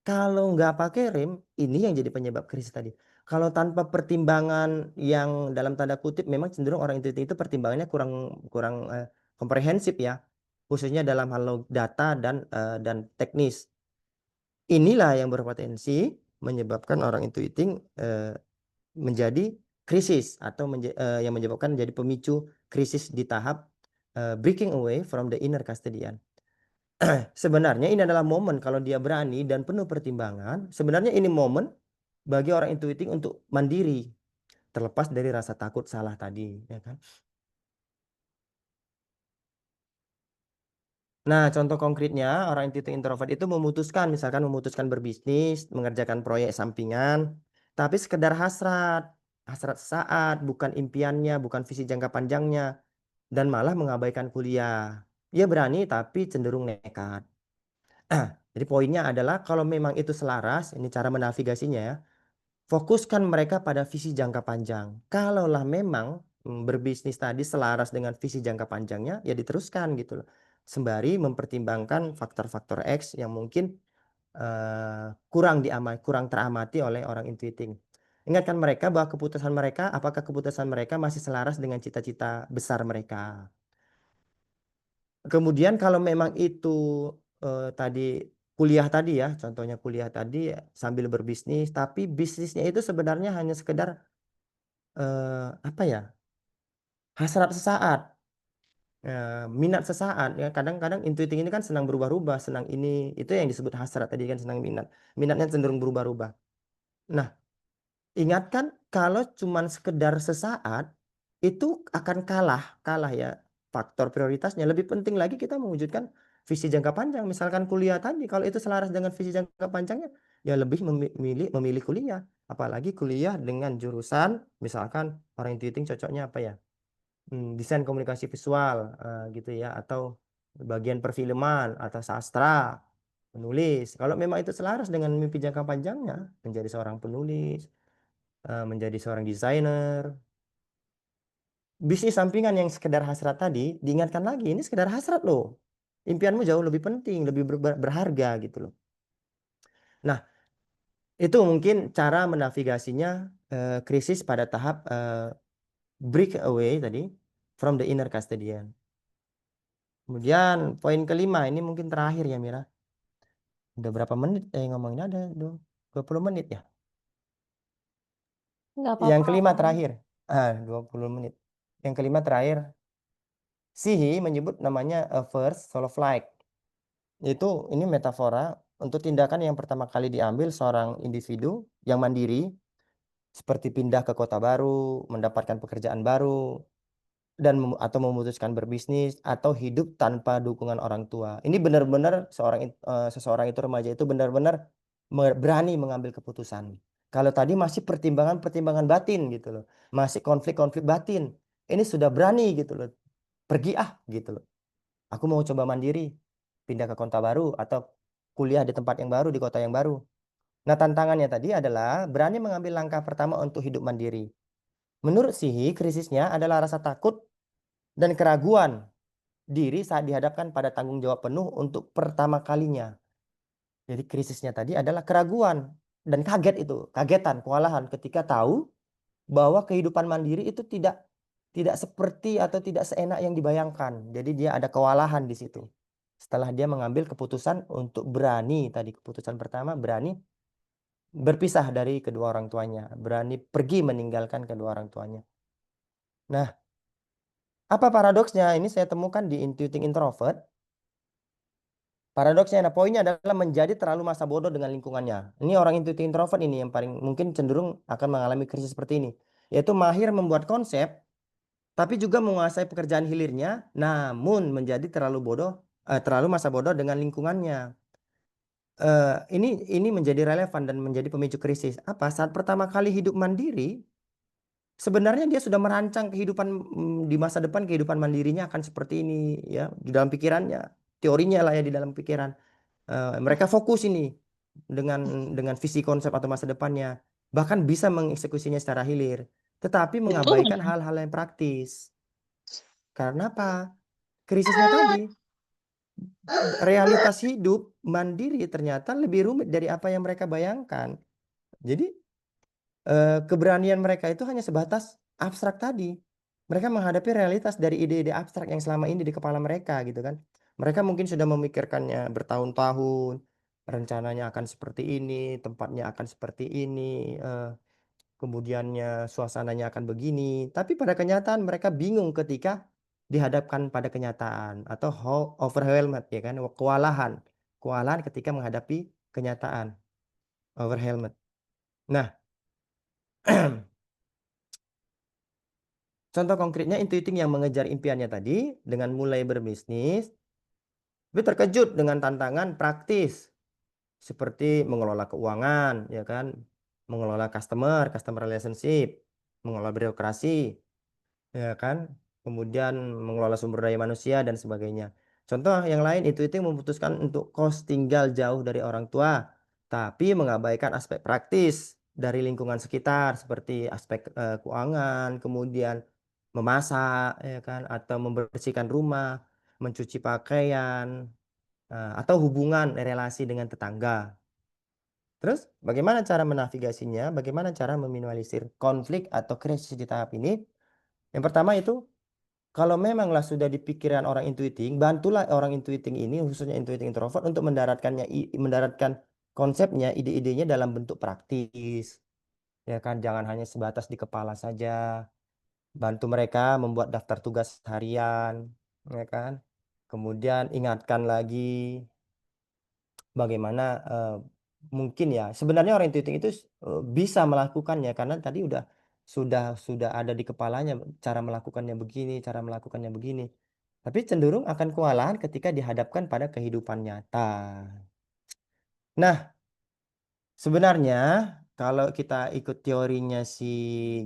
Kalau nggak pakai rem, ini yang jadi penyebab krisis tadi. Kalau tanpa pertimbangan yang dalam tanda kutip memang cenderung orang itu pertimbangannya kurang kurang komprehensif ya, khususnya dalam hal data dan teknis. Inilah yang berpotensi menyebabkan orang intuiting menjadi krisis atau yang menyebabkan menjadi pemicu krisis di tahap breaking away from the inner custodian. Sebenarnya ini adalah momen kalau dia berani dan penuh pertimbangan. Sebenarnya ini momen bagi orang intuiting untuk mandiri, terlepas dari rasa takut salah tadi, ya kan? Nah, contoh konkretnya orang intuiting introvert itu misalkan memutuskan berbisnis, mengerjakan proyek sampingan, tapi sekedar hasrat, hasrat sesaat, bukan impiannya, bukan visi jangka panjangnya, dan malah mengabaikan kuliah. Dia berani tapi cenderung nekat. Jadi poinnya adalah kalau memang itu selaras, ini cara menavigasinya ya. Fokuskan mereka pada visi jangka panjang. Kalaulah memang berbisnis tadi selaras dengan visi jangka panjangnya, ya diteruskan gitu loh. Sembari mempertimbangkan faktor-faktor X yang mungkin kurang teramati oleh orang intuiting. Ingatkan mereka bahwa apakah keputusan mereka masih selaras dengan cita-cita besar mereka. Kemudian kalau memang itu tadi kuliah tadi ya, contohnya kuliah tadi sambil berbisnis, tapi bisnisnya itu sebenarnya hanya sekedar apa ya, hasrat sesaat, minat sesaat ya. Kadang-kadang intuiting ini kan senang berubah-ubah, senang ini, itu yang disebut hasrat tadi kan, senang minat. Minatnya cenderung berubah-ubah. Nah, ingatkan kalau cuman sekedar sesaat itu akan kalah ya faktor prioritasnya. Lebih penting lagi kita mewujudkan visi jangka panjang. Misalkan kuliah tadi, kalau itu selaras dengan visi jangka panjangnya, ya lebih memilih kuliah. Apalagi kuliah dengan jurusan, misalkan orang intuiting cocoknya apa ya? Desain komunikasi visual gitu ya, atau bagian perfilman atau sastra, penulis. Kalau memang itu selaras dengan mimpi jangka panjangnya, menjadi seorang penulis, menjadi seorang desainer. Bisnis sampingan yang sekedar hasrat tadi, diingatkan lagi, ini sekedar hasrat loh. Impianmu jauh lebih penting, lebih berharga gitu loh. Nah, itu mungkin cara menavigasinya krisis pada tahap break away tadi from the inner custodian. Kemudian poin kelima, ini mungkin terakhir ya Mira. Udah berapa menit ngomongnya, ada 20 menit ya. Nggak Yang apa-apa, nggak kelima apa-apa. terakhir. 20 menit. Yang kelima terakhir, Sihi menyebut namanya a first solo flight. Ini metafora untuk tindakan yang pertama kali diambil seorang individu yang mandiri, seperti pindah ke kota baru, mendapatkan pekerjaan baru, dan atau memutuskan berbisnis atau hidup tanpa dukungan orang tua. Ini benar-benar seseorang itu, remaja itu benar-benar berani mengambil keputusan. Kalau tadi masih pertimbangan-pertimbangan batin gitu loh. Masih konflik-konflik batin. Ini sudah berani gitu loh. Pergi ah gitu loh. Aku mau coba mandiri, pindah ke kota baru atau kuliah di tempat yang baru, di kota yang baru. Nah, tantangannya tadi adalah berani mengambil langkah pertama untuk hidup mandiri. Menurut Sihi, krisisnya adalah rasa takut dan keraguan diri saat dihadapkan pada tanggung jawab penuh untuk pertama kalinya. Jadi krisisnya tadi adalah keraguan dan kaget itu, kagetan, kewalahan ketika tahu bahwa kehidupan mandiri itu tidak tidak seperti atau tidak seenak yang dibayangkan. Jadi dia ada kewalahan di situ. Setelah dia mengambil keputusan untuk berani, tadi keputusan pertama berani berpisah dari kedua orang tuanya, berani pergi meninggalkan kedua orang tuanya. Nah, apa paradoksnya? Ini saya temukan di Intuiting Introvert. Paradoksnya, nah poinnya adalah menjadi terlalu masa bodoh dengan lingkungannya. Ini orang intuitif introvert ini yang paling mungkin cenderung akan mengalami krisis seperti ini. Yaitu mahir membuat konsep, tapi juga menguasai pekerjaan hilirnya, namun menjadi terlalu masa bodoh dengan lingkungannya. Ini menjadi relevan dan menjadi pemicu krisis. Apa? Saat pertama kali hidup mandiri, sebenarnya dia sudah merancang kehidupan di masa depan kehidupan mandirinya akan seperti ini ya di dalam pikirannya, teorinya lah ya di dalam pikiran. Mereka fokus ini dengan visi konsep atau masa depannya, bahkan bisa mengeksekusinya secara hilir, tetapi Betul. mengabaikan hal-hal yang praktis. Karena apa? Krisisnya tadi, realitas hidup mandiri ternyata lebih rumit dari apa yang mereka bayangkan. Jadi keberanian mereka itu hanya sebatas abstrak tadi. Mereka menghadapi realitas dari ide-ide abstrak yang selama ini di kepala mereka gitu kan. Mereka mungkin sudah memikirkannya bertahun-tahun, rencananya akan seperti ini, tempatnya akan seperti ini, kemudiannya suasananya akan begini. Tapi pada kenyataan mereka bingung ketika dihadapkan pada kenyataan atau overwhelmed ya kan, kewalahan. Kewalahan ketika menghadapi kenyataan, overwhelmed. Nah, contoh konkretnya Intuiting yang mengejar impiannya tadi dengan mulai berbisnis, tapi terkejut dengan tantangan praktis seperti mengelola keuangan, ya kan, mengelola customer relationship, mengelola birokrasi, ya kan, kemudian mengelola sumber daya manusia dan sebagainya. Contoh yang lain, Intuiting memutuskan untuk kos tinggal jauh dari orang tua, tapi mengabaikan aspek praktis dari lingkungan sekitar seperti aspek keuangan, kemudian memasak, ya kan, atau membersihkan rumah, mencuci pakaian, atau hubungan relasi dengan tetangga. Terus bagaimana cara menavigasinya? Bagaimana cara meminimalisir konflik atau krisis di tahap ini? Yang pertama itu, kalau memanglah sudah di pikiran orang intuiting, bantulah orang intuiting ini, khususnya intuiting introvert, untuk mendaratkan konsepnya, ide-idenya dalam bentuk praktis. Ya kan, jangan hanya sebatas di kepala saja. Bantu mereka membuat daftar tugas harian, ya kan. Kemudian ingatkan lagi bagaimana mungkin ya sebenarnya orang intuiting itu bisa melakukannya karena tadi sudah ada di kepalanya cara melakukannya begini, cara melakukannya begini. Tapi cenderung akan kewalahan ketika dihadapkan pada kehidupan nyata. Nah, sebenarnya kalau kita ikut teorinya si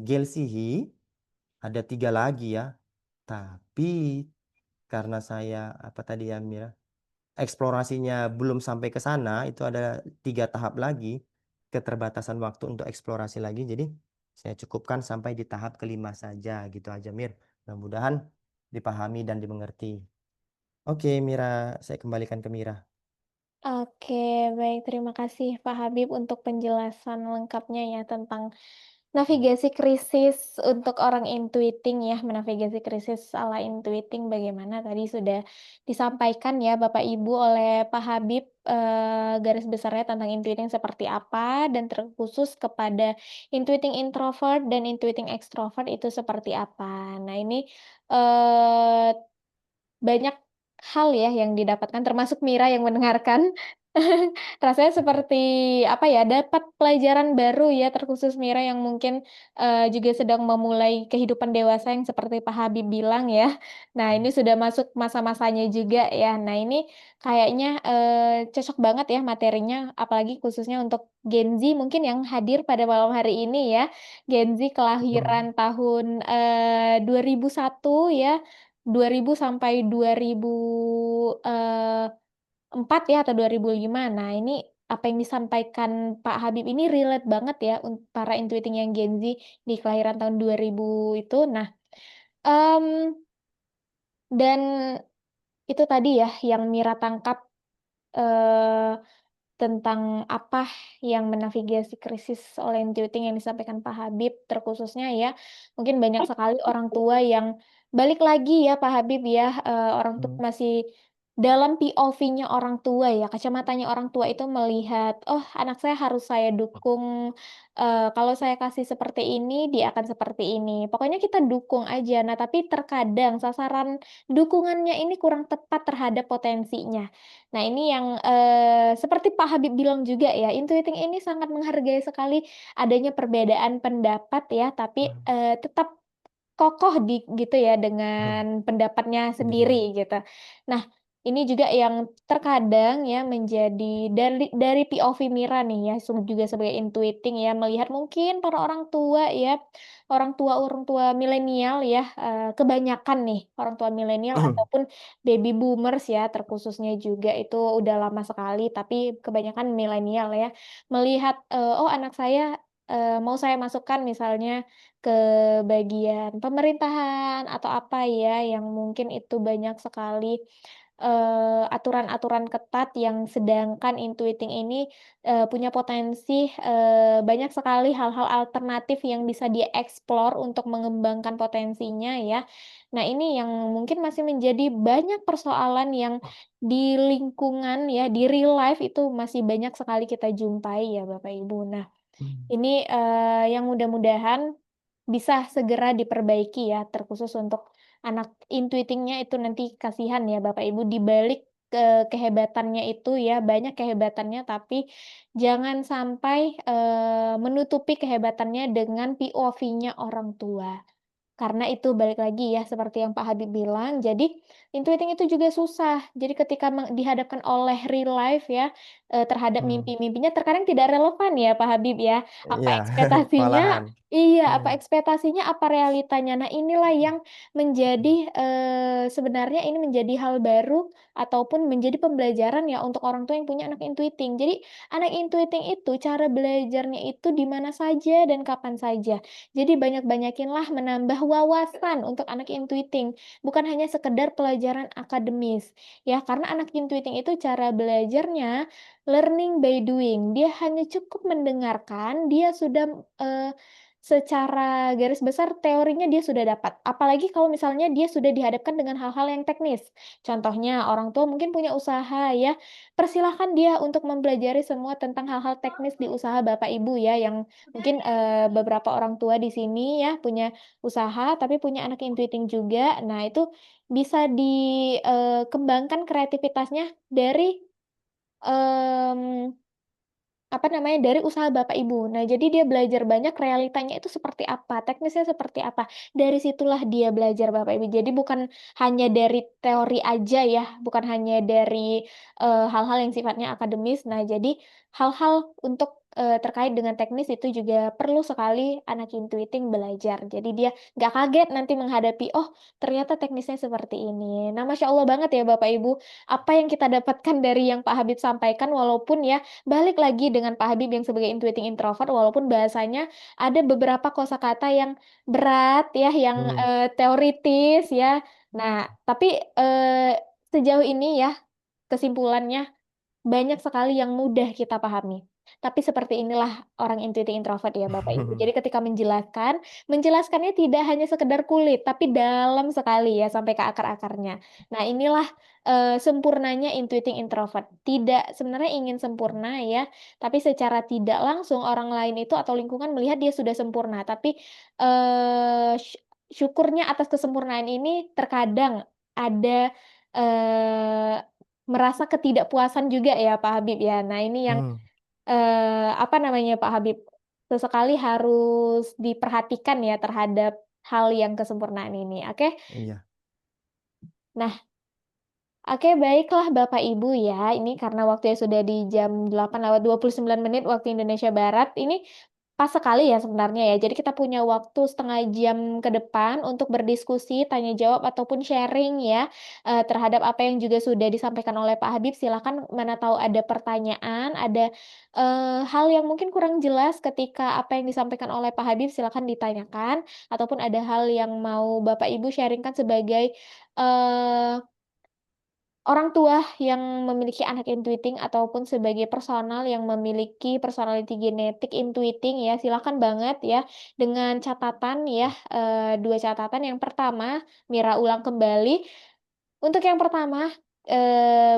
Gelsihi ada 3 lagi ya. Tapi karena saya apa tadi ya Mira? Eksplorasinya belum sampai ke sana, itu ada 3 tahap lagi, keterbatasan waktu untuk eksplorasi lagi. Jadi saya cukupkan sampai di tahap kelima saja gitu aja Mir. Mudah-mudahan dipahami dan dimengerti. Oke Mira, saya kembalikan ke Mira. Oke, baik. Terima kasih Pak Habib untuk penjelasan lengkapnya ya tentang navigasi krisis untuk orang intuiting ya, menavigasi krisis ala intuiting bagaimana tadi sudah disampaikan ya Bapak Ibu oleh Pak Habib, garis besarnya tentang intuiting seperti apa dan terkhusus kepada intuiting introvert dan intuiting extrovert itu seperti apa. Nah ini, eee, banyak hal ya yang didapatkan termasuk Mira yang mendengarkan. Rasanya seperti, apa ya, dapat pelajaran baru ya, terkhusus Mira yang mungkin, juga sedang memulai kehidupan dewasa yang seperti Pak Habib bilang ya. Nah, ini sudah masuk masa-masanya juga ya. Nah, ini kayaknya, cocok banget ya materinya, apalagi khususnya untuk Gen Z mungkin yang hadir pada malam hari ini ya. Gen Z Hmm. kelahiran tahun, 2001 ya, 2000 sampai 2004 ya atau 2005. Nah, ini apa yang disampaikan Pak Habib ini relate banget ya para intuiting yang Gen Z di kelahiran tahun 2000 itu. Nah, mmm, dan itu tadi ya yang Mira tangkap, eee, tentang apa yang menavigasi krisis oleh intuiting yang disampaikan Pak Habib, terkhususnya ya, mungkin banyak sekali orang tua yang balik lagi ya Pak Habib ya, orang tua Hmm. masih dalam POV-nya orang tua ya, kacamatanya orang tua itu melihat, "Oh, anak saya harus saya dukung, kalau saya kasih seperti ini, dia akan seperti ini." Pokoknya kita dukung aja. Nah, tapi terkadang sasaran dukungannya ini kurang tepat terhadap potensinya. Nah, ini yang, seperti Pak Habib bilang juga ya, intuiting ini sangat menghargai sekali adanya perbedaan pendapat ya, tapi, Hmm. tetap kokoh gitu ya dengan pendapatnya Sendiri. sendiri gitu. Nah, ini juga yang terkadang ya menjadi dari POV Mira nih ya, juga sebagai intuiting ya, melihat mungkin para orang tua ya, orang tua milenial ya, kebanyakan nih orang tua milenial ataupun baby boomers ya terkhususnya juga itu udah lama sekali, tapi kebanyakan milenial ya, melihat, "Oh anak saya, mau saya masukkan misalnya ke bagian pemerintahan atau apa ya, yang mungkin itu banyak sekali, aturan-aturan ketat yang sedangkan intuiting ini, punya potensi, banyak sekali hal-hal alternatif yang bisa dia explore untuk mengembangkan potensinya ya. Nah ini yang mungkin masih menjadi banyak persoalan yang di lingkungan ya, di real life itu masih banyak sekali kita jumpai ya Bapak Ibu. Nah Hmm. ini, yang mudah-mudahan bisa segera diperbaiki ya, terkhusus untuk anak intuitingnya itu nanti kasihan ya Bapak Ibu, di balik kehebatannya itu ya, banyak kehebatannya, tapi jangan sampai, menutupi kehebatannya dengan POV-nya orang tua. Karena itu balik lagi ya, seperti yang Pak Habib bilang, jadi intuiting itu juga susah. Jadi ketika dihadapkan oleh real life ya, terhadap Hmm. mimpi-mimpinya terkadang tidak relevan ya Pak Habib ya. Apa Iya, ekspektasinya malahan. iya, Hmm. apa ekspektasinya, apa realitanya. Nah inilah yang menjadi, sebenarnya ini menjadi hal baru ataupun menjadi pembelajaran ya untuk orang tua yang punya anak intuiting. Jadi anak intuiting itu cara belajarnya itu di mana saja dan kapan saja. Jadi banyak-banyakinlah menambah wawasan untuk anak intuiting, bukan hanya sekedar pelajaran akademis, ya. Karena anak intuiting itu cara belajarnya learning by doing. Dia hanya cukup mendengarkan, dia sudah, secara garis besar teorinya dia sudah dapat. Apalagi kalau misalnya dia sudah dihadapkan dengan hal-hal yang teknis. Contohnya orang tua mungkin punya usaha ya, persilahkan dia untuk mempelajari semua tentang hal-hal teknis di usaha Bapak Ibu ya, yang mungkin, beberapa orang tua di sini ya punya usaha, tapi punya anak intuiting juga. Nah, itu bisa dikembangkan kreativitasnya dari, mmm apa namanya, dari usaha bapak ibu. Nah, jadi dia belajar banyak realitanya itu seperti apa, teknisnya seperti apa. Dari situlah dia belajar Bapak Ibu. Jadi bukan hanya dari teori aja ya, bukan hanya dari, hal-hal yang sifatnya akademis. Nah, jadi hal-hal untuk, terkait dengan teknis itu juga perlu sekali anak intuiting belajar. Jadi dia nggak kaget nanti menghadapi, "Oh, ternyata teknisnya seperti ini." Nah, Masya Allah banget ya Bapak Ibu, apa yang kita dapatkan dari yang Pak Habib sampaikan walaupun ya balik lagi dengan Pak Habib yang sebagai intuiting introvert walaupun bahasanya ada beberapa kosakata yang berat ya, yang, Hmm. teoritis ya. Nah, tapi, sejauh ini ya kesimpulannya banyak sekali yang mudah kita pahami. Tapi seperti inilah orang intuiting introvert ya Bapak Ibu. Jadi ketika menjelaskan, menjelaskannya tidak hanya sekedar kulit, tapi dalam sekali ya sampai ke akar-akarnya. Nah inilah, sempurnanya intuiting introvert. Tidak sebenarnya ingin sempurna ya, tapi secara tidak langsung orang lain itu atau lingkungan melihat dia sudah sempurna. Tapi, syukurnya atas kesempurnaan ini terkadang ada, merasa ketidakpuasan juga ya Pak Habib ya. Nah ini yang Hmm, apa namanya Pak Habib, sesekali harus diperhatikan ya terhadap hal yang kesempurnaan ini. Oke. iya. Nah, oke, baiklah Bapak Ibu ya. Ini karena waktunya sudah di jam 8:29 waktu Indonesia Barat. Ini pas sekali ya sebenarnya ya. Jadi kita punya waktu setengah jam ke depan untuk berdiskusi, tanya jawab ataupun sharing ya terhadap apa yang juga sudah disampaikan oleh Pak Habib. Silakan mana tahu ada pertanyaan, ada hal yang mungkin kurang jelas ketika apa yang disampaikan oleh Pak Habib, silakan ditanyakan ataupun ada hal yang mau Bapak Ibu sharingkan sebagai eh, orang tua yang memiliki anak intuiting ataupun sebagai personal yang memiliki personality genetik intuiting ya, silakan banget ya dengan catatan ya, 2 catatan. Yang pertama, Mira ulang kembali untuk yang pertama,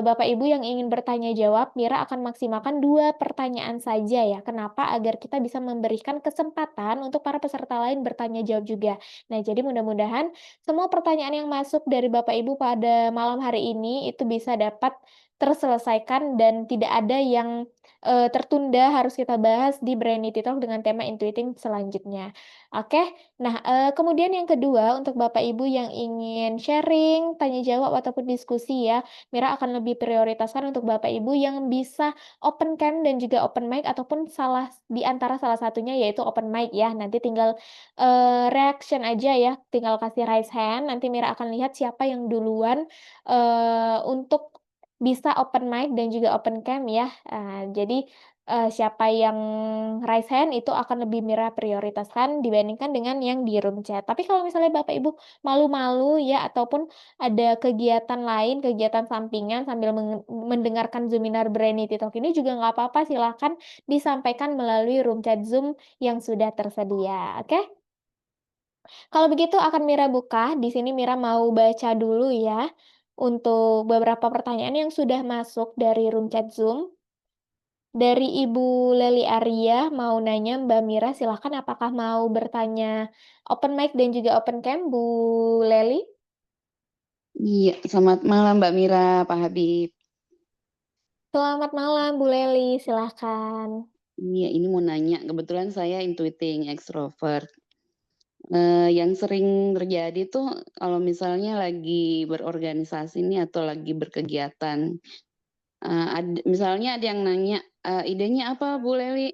Bapak Ibu yang ingin bertanya jawab, Mira akan maksimalkan 2 pertanyaan saja ya. Kenapa? Agar kita bisa memberikan kesempatan untuk para peserta lain bertanya jawab juga. Nah, jadi mudah-mudahan semua pertanyaan yang masuk dari Bapak Ibu pada malam hari ini itu bisa dapat terselesaikan dan tidak ada yang, tertunda harus kita bahas di Brainity Talk dengan tema intuiting selanjutnya. Oke? Nah, kemudian yang kedua, untuk Bapak Ibu yang ingin sharing, tanya jawab, ataupun diskusi ya, Mira akan lebih prioritaskan untuk Bapak Ibu yang bisa open cam dan juga open mic ataupun di antara salah satunya yaitu open mic ya. Nanti tinggal, reaction aja ya, tinggal kasih raise hand, nanti Mira akan lihat siapa yang duluan, untuk bisa open mic dan juga open cam ya. Jadi siapa yang raise hand itu akan lebih Mira prioritaskan dibandingkan dengan yang di room chat. Tapi kalau misalnya Bapak Ibu malu-malu ya ataupun ada kegiatan lain, kegiatan sampingan sambil mendengarkan Zoominar Brainity Talk ini juga nggak apa-apa, silakan disampaikan melalui room chat Zoom yang sudah tersedia, oke? Kalau begitu akan Mira buka, di sini Mira mau baca dulu ya untuk beberapa pertanyaan yang sudah masuk dari room chat Zoom. Dari Ibu Leli Aria mau nanya, Mbak Mira silahkan apakah mau bertanya open mic dan juga open cam, Bu Leli? Iya, selamat malam Mbak Mira, Pak Habib. Selamat malam Bu Leli, silahkan. Iya, ini mau nanya, kebetulan saya intuiting extrovert. Yang sering terjadi tuh kalau misalnya lagi berorganisasi nih atau lagi berkegiatan, misalnya ada yang nanya, idenya apa Bu Leli?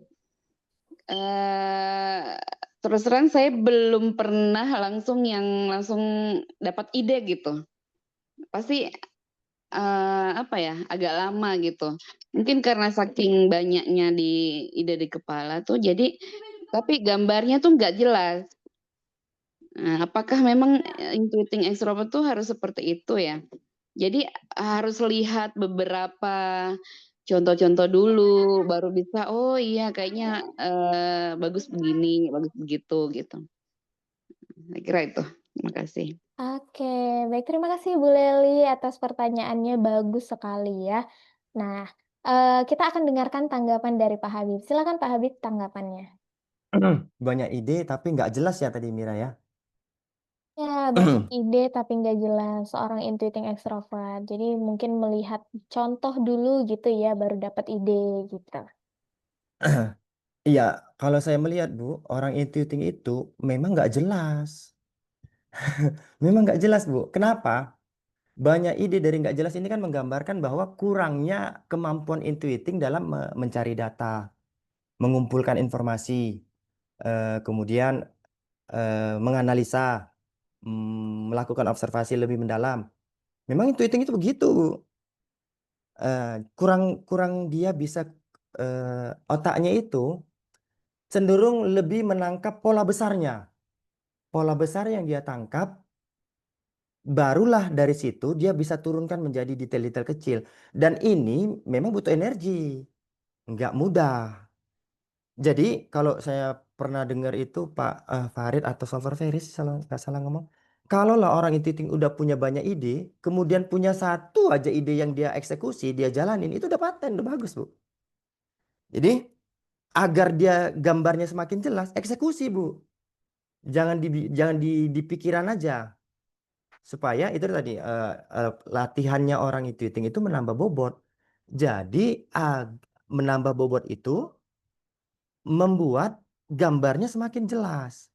Terus terang saya belum pernah langsung dapat ide gitu. Pasti apa ya, agak lama gitu. Mungkin karena saking banyaknya ide di kepala tuh jadi tapi gambarnya tuh nggak jelas. Nah, apakah memang, intuiting extrovert tuh harus seperti itu ya? Jadi harus lihat beberapa contoh-contoh dulu baru bisa, "Oh iya kayaknya, bagus begini, bagus begitu," gitu. Saya kira itu. Terima kasih. Oke, baik terima kasih Bu Leli atas pertanyaannya, bagus sekali ya. Nah, kita akan dengarkan tanggapan dari Pak Habib. Silakan Pak Habib tanggapannya. Banyak ide tapi nggak jelas ya tadi Mira ya. Ya, banyak ide tapi nggak jelas, seorang intuiting extrovert. Jadi mungkin melihat contoh dulu gitu ya, baru dapat ide gitu. Iya, kalau saya melihat Bu, orang intuiting itu memang nggak jelas. Memang nggak jelas Bu. Kenapa? Banyak ide dari nggak jelas ini kan menggambarkan bahwa kurangnya kemampuan intuiting dalam mencari data, mengumpulkan informasi, kemudian menganalisa, melakukan observasi lebih mendalam. Memang intuiting itu begitu, Bu. Kurang kurang dia bisa otaknya itu cenderung lebih menangkap pola besarnya. Pola besar yang dia tangkap, barulah dari situ dia bisa turunkan menjadi detail-detail kecil. Dan ini memang butuh energi, nggak mudah. Jadi kalau saya pernah dengar itu Pak Farid atau Solver Ferris, kalau nggak salah ngomong, kalau lah orang itu udah punya banyak ide, kemudian punya satu aja ide yang dia eksekusi, dia jalanin, itu udah paten, udah bagus Bu. Jadi agar dia gambarnya semakin jelas, eksekusi Bu. Jangan di pikiran aja. supaya itu tadi latihannya orang intuiting itu menambah bobot. Jadi menambah bobot itu membuat gambarnya semakin jelas.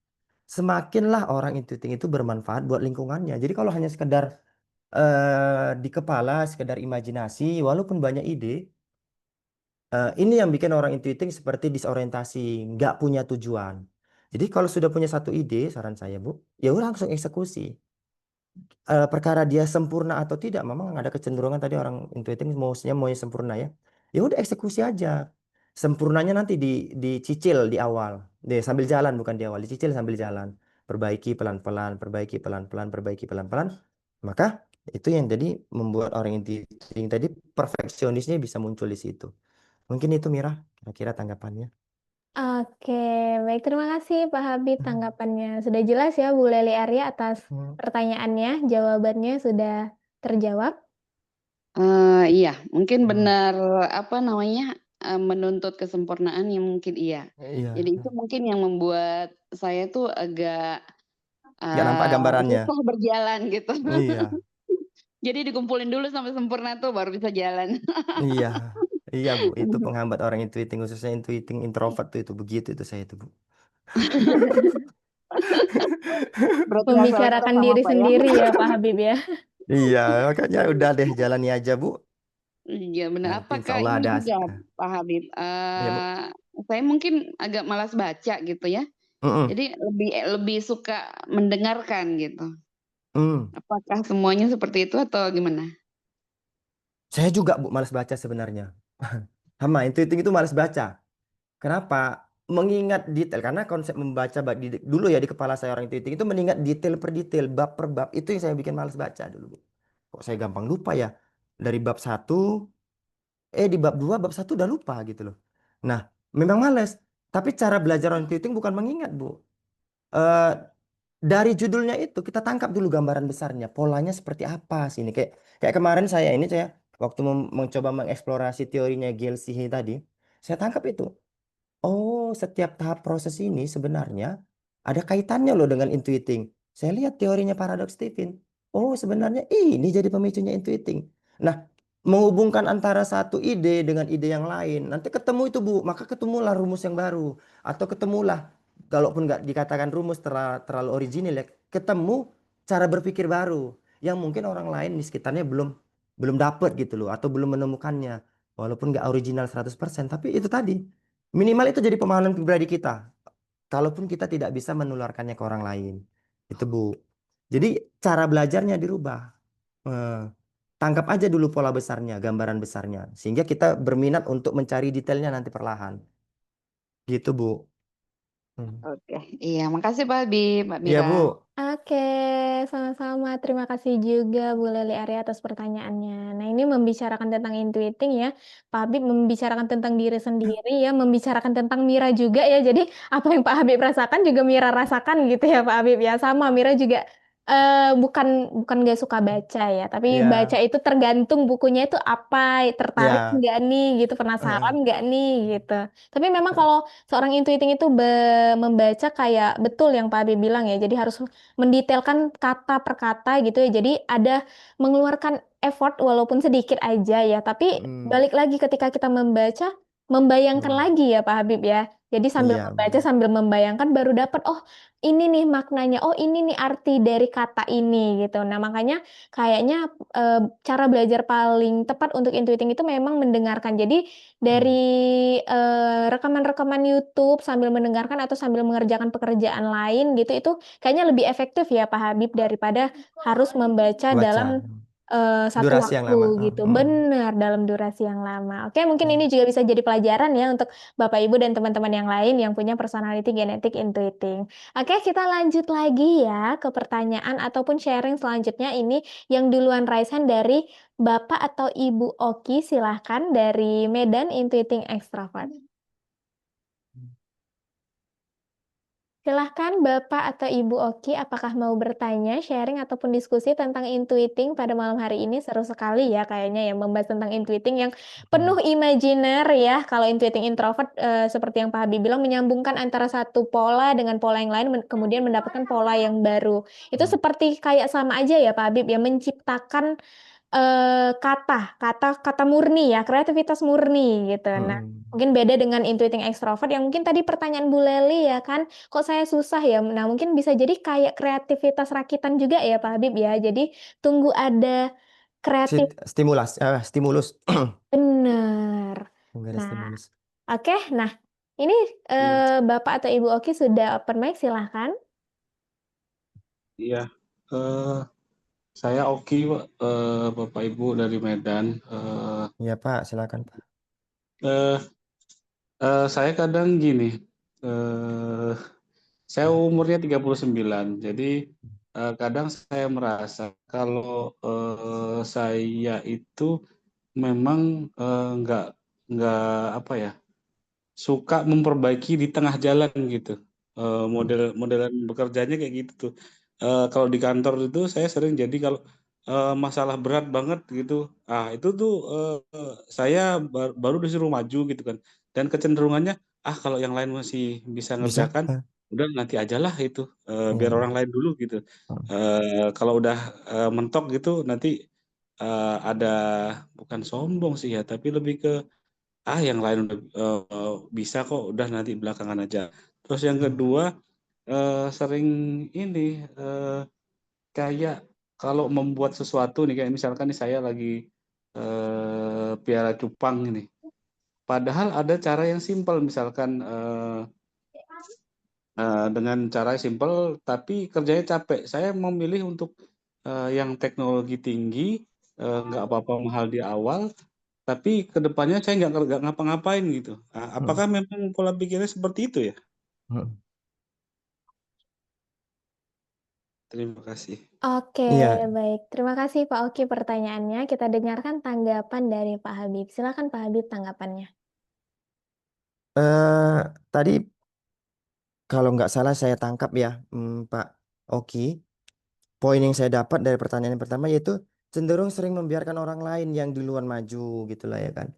Semakinlah orang intuiting itu bermanfaat buat lingkungannya. Jadi kalau hanya sekedar di kepala, sekedar imajinasi, walaupun banyak ide, ini yang bikin orang intuiting seperti disorientasi, nggak punya tujuan. Jadi kalau sudah punya satu ide, saran saya Bu, ya udah langsung eksekusi. Perkara dia sempurna atau tidak, memang ada kecenderungan tadi orang intuiting maunya sempurna ya. Ya udah eksekusi aja. Sempurnanya nanti dicicil di awal, deh sambil jalan bukan di awal, dicicil sambil jalan. Perbaiki pelan-pelan, perbaiki pelan-pelan, perbaiki pelan-pelan. Maka itu yang jadi membuat orang intuiting tadi perfeksionisnya bisa muncul di situ. Mungkin itu Mira, kira-kira tanggapannya. Oke, baik terima kasih Pak Habib Hmm. tanggapannya. Sudah jelas ya Bu Leli Arya atas Hmm. pertanyaannya, jawabannya sudah terjawab. Iya, mungkin Hmm. benar apa namanya menuntut kesempurnaan yang mungkin iya. Jadi Iya, itu mungkin yang membuat saya tuh agak nggak nampak gambarannya. susah berjalan gitu. Iya. Jadi dikumpulin dulu sampai sempurna tuh baru bisa jalan. Iya, iya Bu, itu penghambat orang intuiting, khususnya intuiting introvert tuh itu begitu itu saya itu Bu. Berarti nggak salah kita Membicarakan sama diri Pak ya. sendiri ya Pak Habib ya. Iya, makanya udah deh jalani aja Bu. Iya benar. Nanti insya Apakah Allah ini ada juga hasil. Pak Habib? Iya Bu. Saya mungkin agak malas baca gitu ya. Mm-mm. Jadi lebih lebih suka mendengarkan gitu. Mm. Apakah semuanya seperti itu atau gimana? Saya juga Bu malas baca sebenarnya. Sama intuiting itu malas baca. Kenapa? Mengingat detail karena konsep membaca dulu ya di kepala saya orang intuiting itu mengingat detail per detail, bab per bab itu yang saya bikin malas baca dulu Bu. Kok saya gampang lupa ya dari bab satu. Di bab 2 bab satu udah lupa gitu loh. Nah, memang males. Tapi cara belajar orang intuiting bukan mengingat, Bu. Eh, dari judulnya itu kita tangkap dulu gambaran besarnya, polanya seperti apa sih ini. Kayak kayak kemarin saya waktu mencoba mengeksplorasi teorinya Gale-Sihey tadi, saya tangkap itu. Oh, setiap tahap proses ini sebenarnya ada kaitannya loh dengan intuiting. Saya lihat teorinya paradoks Stephen. Oh, sebenarnya ini jadi pemicunya intuiting. Nah, menghubungkan antara satu ide dengan ide yang lain. Nanti ketemu itu, Bu. Maka ketemulah rumus yang baru. Atau ketemulah, kalaupun nggak dikatakan rumus terlalu original ya, ketemu cara berpikir baru. Yang mungkin orang lain di sekitarnya belum dapat gitu loh. Atau belum menemukannya. Walaupun nggak original 100%. Tapi itu tadi. Minimal itu jadi pemahaman pribadi kita. Kalaupun kita tidak bisa menularkannya ke orang lain. Itu Bu. Jadi cara belajarnya dirubah. Eh, tangkap aja dulu pola besarnya, gambaran besarnya. Sehingga kita berminat untuk mencari detailnya nanti perlahan. Gitu Bu. Hmm. Oke, iya, makasih Pak Habib, Mbak Iya Mira. Bu. Oke, sama-sama. Terima kasih juga Bu Leli Arya atas pertanyaannya. Nah, ini membicarakan tentang intuiting ya. Pak Habib membicarakan tentang diri sendiri ya, membicarakan tentang Mira juga ya. Jadi, apa yang Pak Habib rasakan juga Mira rasakan gitu ya Pak Habib ya. Sama, Mira juga bukan bukan gak suka baca ya, tapi baca Iya. itu tergantung bukunya itu apa, tertarik Iya. nggak nih gitu, penasaran Heeh. nggak nih gitu. Tapi memang kalau seorang intuiting itu membaca kayak betul yang Pak Habib bilang ya. Jadi harus mendetailkan kata per kata gitu ya. Jadi ada mengeluarkan effort walaupun sedikit aja ya. Tapi Hmm. balik lagi ketika kita membaca, membayangkan Hmm. lagi ya Pak Habib ya. Jadi sambil Iya membaca, benar. sambil membayangkan baru dapat, oh ini nih maknanya, oh ini nih arti dari kata ini gitu. Nah makanya kayaknya eh, cara belajar paling tepat untuk intuiting itu memang mendengarkan. Jadi dari Hmm. rekaman-rekaman YouTube sambil mendengarkan atau sambil mengerjakan pekerjaan lain gitu itu kayaknya lebih efektif ya Pak Habib daripada harus membaca dalam Baca. satu Durasi yang waktu lama. gitu. Hmm. Benar dalam durasi yang lama. Oke, mungkin ini Hmm. juga bisa jadi pelajaran ya untuk Bapak Ibu dan teman-teman yang lain yang punya personality genetik intuiting. Oke, kita lanjut lagi ya ke pertanyaan ataupun sharing selanjutnya ini yang duluan raise hand dari Bapak atau Ibu Oki, silahkan dari Medan Intuiting Extrovert. Silahkan Bapak atau Ibu Oki, apakah mau bertanya, sharing, ataupun diskusi tentang intuiting pada malam hari ini? Seru sekali ya kayaknya ya membahas tentang intuiting yang penuh imajiner ya. Kalau intuiting introvert seperti yang Pak Habib bilang menyambungkan antara satu pola dengan pola yang lain kemudian mendapatkan pola yang baru. Itu Hmm. seperti kayak sama aja ya Pak Habib ya menciptakan kata murni ya, kreativitas murni gitu. Nah, Hmm. mungkin beda dengan intuiting extrovert yang mungkin tadi pertanyaan Bu Leli ya kan, kok saya susah ya? Nah, mungkin bisa jadi kayak kreativitas rakitan juga ya Pak Habib ya. Jadi tunggu ada kreatif Stimulus. bener. Nggak ada Nah, stimulus. oke. Nah, ini Hmm. Bapak atau Ibu Oki sudah open mic, silahkan. Iya, eh, saya Oki, Pak. Bapak Ibu dari Medan. Iya Pak, silakan Pak. Eh, saya kadang gini, eh, saya umurnya 39, jadi kadang saya merasa kalau saya itu memang nggak apa ya, suka memperbaiki di tengah jalan gitu. Modelan bekerjanya kayak gitu tuh. Kalau di kantor itu saya sering jadi kalau masalah berat banget gitu, itu tuh saya baru disuruh maju gitu kan. Dan kecenderungannya, kalau yang lain masih bisa Bisa? ngerjakan, udah nanti aja lah itu, Iya, biar iya. orang lain dulu gitu. Kalau udah mentok gitu nanti ada, bukan sombong sih ya, tapi lebih ke yang lain udah bisa kok, udah nanti belakangan aja. Terus yang kedua, sering ini, kayak kalau membuat sesuatu nih, kayak misalkan nih saya lagi piara cupang ini, padahal ada cara yang simpel, misalkan dengan cara simpel tapi kerjanya capek, saya memilih untuk yang teknologi tinggi, nggak apa-apa mahal di awal, tapi kedepannya saya nggak ngapa-ngapain gitu. Hmm. Apakah memang pola pikirnya seperti itu ya? Hmm. Terima kasih. Oke, Iya, baik. Terima kasih Pak Oki pertanyaannya. Kita dengarkan tanggapan dari Pak Habib. Silakan Pak Habib tanggapannya. eh tadi kalau nggak salah saya tangkap ya, Pak Oki. Poin yang saya dapat dari pertanyaan yang pertama yaitu cenderung sering membiarkan orang lain yang duluan maju gitulah ya kan.